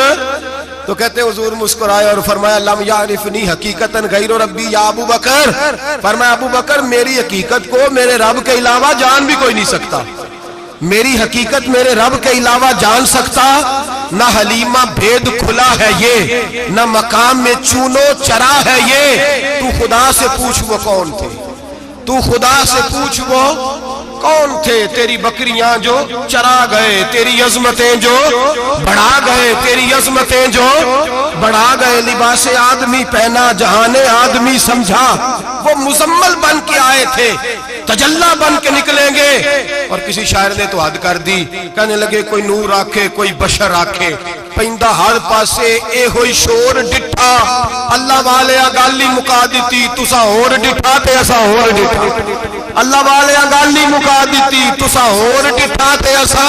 تو کہتے حضور مسکرائے اور فرمایا لم یعرفنی حقیقتاً غیر ربی یا ابو بکر، فرمایا ابو بکر میری حقیقت کو میرے رب کے علاوہ جان بھی کوئی نہیں سکتا، میری حقیقت میرے رب کے علاوہ جان سکتا نہ حلیمہ بھید کھلا ہے یہ، نہ مقام میں چونو چرا ہے یہ۔ تو خدا سے پوچھ وہ کون تھے، تو خدا سے پوچھ وہ کون تھے، تیری بکریاں جو چرا گئے، تیری عظمتیں جو بڑھا گئے، تیری عظمتیں جو بڑھا گئے۔ لباس آدمی پہنا جہان آدمی سمجھا، وہ مزمل بن کے آئے تھے تجلا بن کے نکلیں گے۔ اور کسی شاعر نے تو حد کر دی، کہنے لگے کوئی نور آکھے کوئی بشر آکھے، پیندہ ہر پاسے اے ہوئی شور ڈٹھا، اللہ والے گالی مکا دیتی تسا اور ڈٹھا تے اسا اور ڈٹھا، اللہ والے گالی مکا دیتی تسا اور ڈٹھا تے اسا،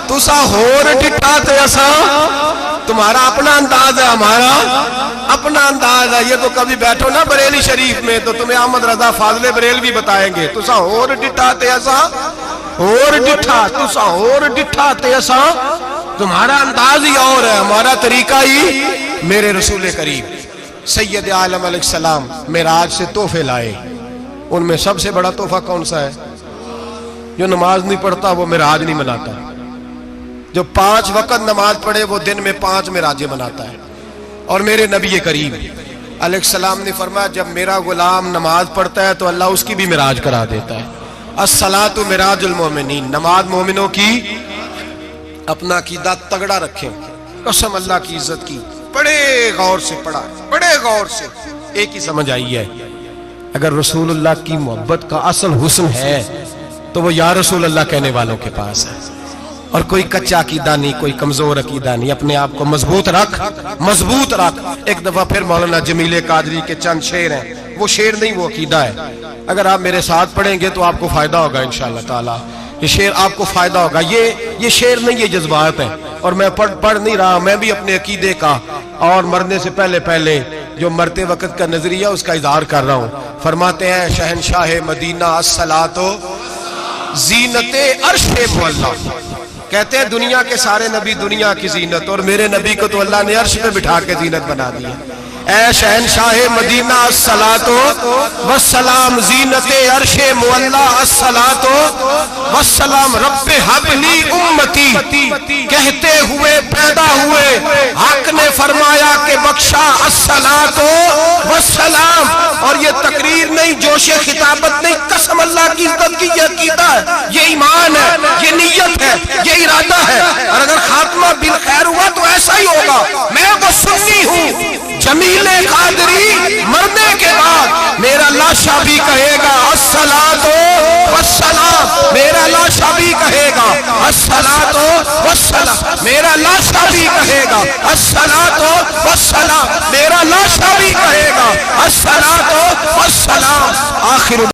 تسا اور ڈٹھا تے اسا۔ تمہارا اپنا انداز ہے، ہمارا اپنا انداز ہے۔ یہ تو کبھی بیٹھو نا بریلی شریف میں تو تمہیں احمد رضا فاضل بریلوی بتائیں گے، تسا اور ڈٹھا تے اسا اور ڈٹھا، تسا اور ڈٹھا تے اسا۔ تمہارا انداز ہی اور ہے، ہمارا طریقہ ہی۔ میرے رسول کریم سید عالم علیہ السلام معراج سے تحفے لائے، ان میں سب سے بڑا تحفہ کون سا ہے؟ جو نماز نہیں پڑھتا وہ معراج نہیں مناتا، جو 5 وقت نماز پڑھے وہ دن میں 5 معراجیں مناتا ہے۔ اور میرے نبی کریم علیہ السلام نے فرمایا جب میرا غلام نماز پڑھتا ہے تو اللہ اس کی بھی معراج کرا دیتا ہے۔ الصلاۃ معراج المومنین، نماز مومنوں کی۔ اپنا عقیدہ تگڑا رکھیں، قسم اللہ کی عزت کی، بڑے غور سے پڑھا، بڑے غور سے۔ ایک ہی سمجھ آئی ہے، اگر رسول اللہ کی محبت کا اصل حسن ہے تو وہ یا رسول اللہ کہنے والوں کے پاس ہے۔ اور کوئی کچا عقیدہ نہیں، کوئی کمزور عقیدہ نہیں، اپنے آپ کو مضبوط رکھ، مضبوط رکھ۔ ایک دفعہ پھر مولانا جمیل قادری کے چند شعر ہیں، وہ شعر نہیں وہ عقیدہ ہے۔ اگر آپ میرے ساتھ پڑھیں گے تو آپ کو فائدہ ہوگا انشاءاللہ تعالی، یہ شعر آپ کو فائدہ ہوگا۔ یہ شعر نہیں، یہ جذبات ہیں، اور میں پڑھ نہیں رہا، میں بھی اپنے عقیدے کا اور مرنے سے پہلے جو مرتے وقت کا نظریہ اس کا اظہار کر رہا ہوں۔ فرماتے ہیں شہنشاہ مدینہ الصلاۃ زینت عرش معلا، کہتے ہیں دنیا کے سارے نبی دنیا کی زینت، اور میرے نبی کو تو اللہ نے عرش پہ بٹھا کے زینت بنا دی ہے۔ اے شہنشاہ مدینہ الصلاۃ والسلام زینت عرش معلا، الصلاۃ والسلام رب حب لی امتی، کہتے ہوئے پیدا ہوئے حق نے فرمایا کہ بخشا الصلاۃ والسلام۔ اور یہ تقریر نہیں، جوش خطابت نہیں، قسم اللہ کی عزت کی، یہ عقیدہ ہے، یہ ایمان ہے، یہ نیت ہے، یہ ارادہ ہے۔ اور اگر خاتمہ بالخیر ہوا تو ایسا ہی ہوگا۔ میں وہ سنی ہوں، جمیل قادری مرنے کے بعد میرا لاشا بھی کہے گا الصلاۃ والسلام، میرا لاشا بھی کہے گا الصلاۃ والسلام، میرا لاشا بھی کہے گا الصلاۃ والسلام، میرا لاشا بھی کہے گا الصلاۃ والسلام۔ آخر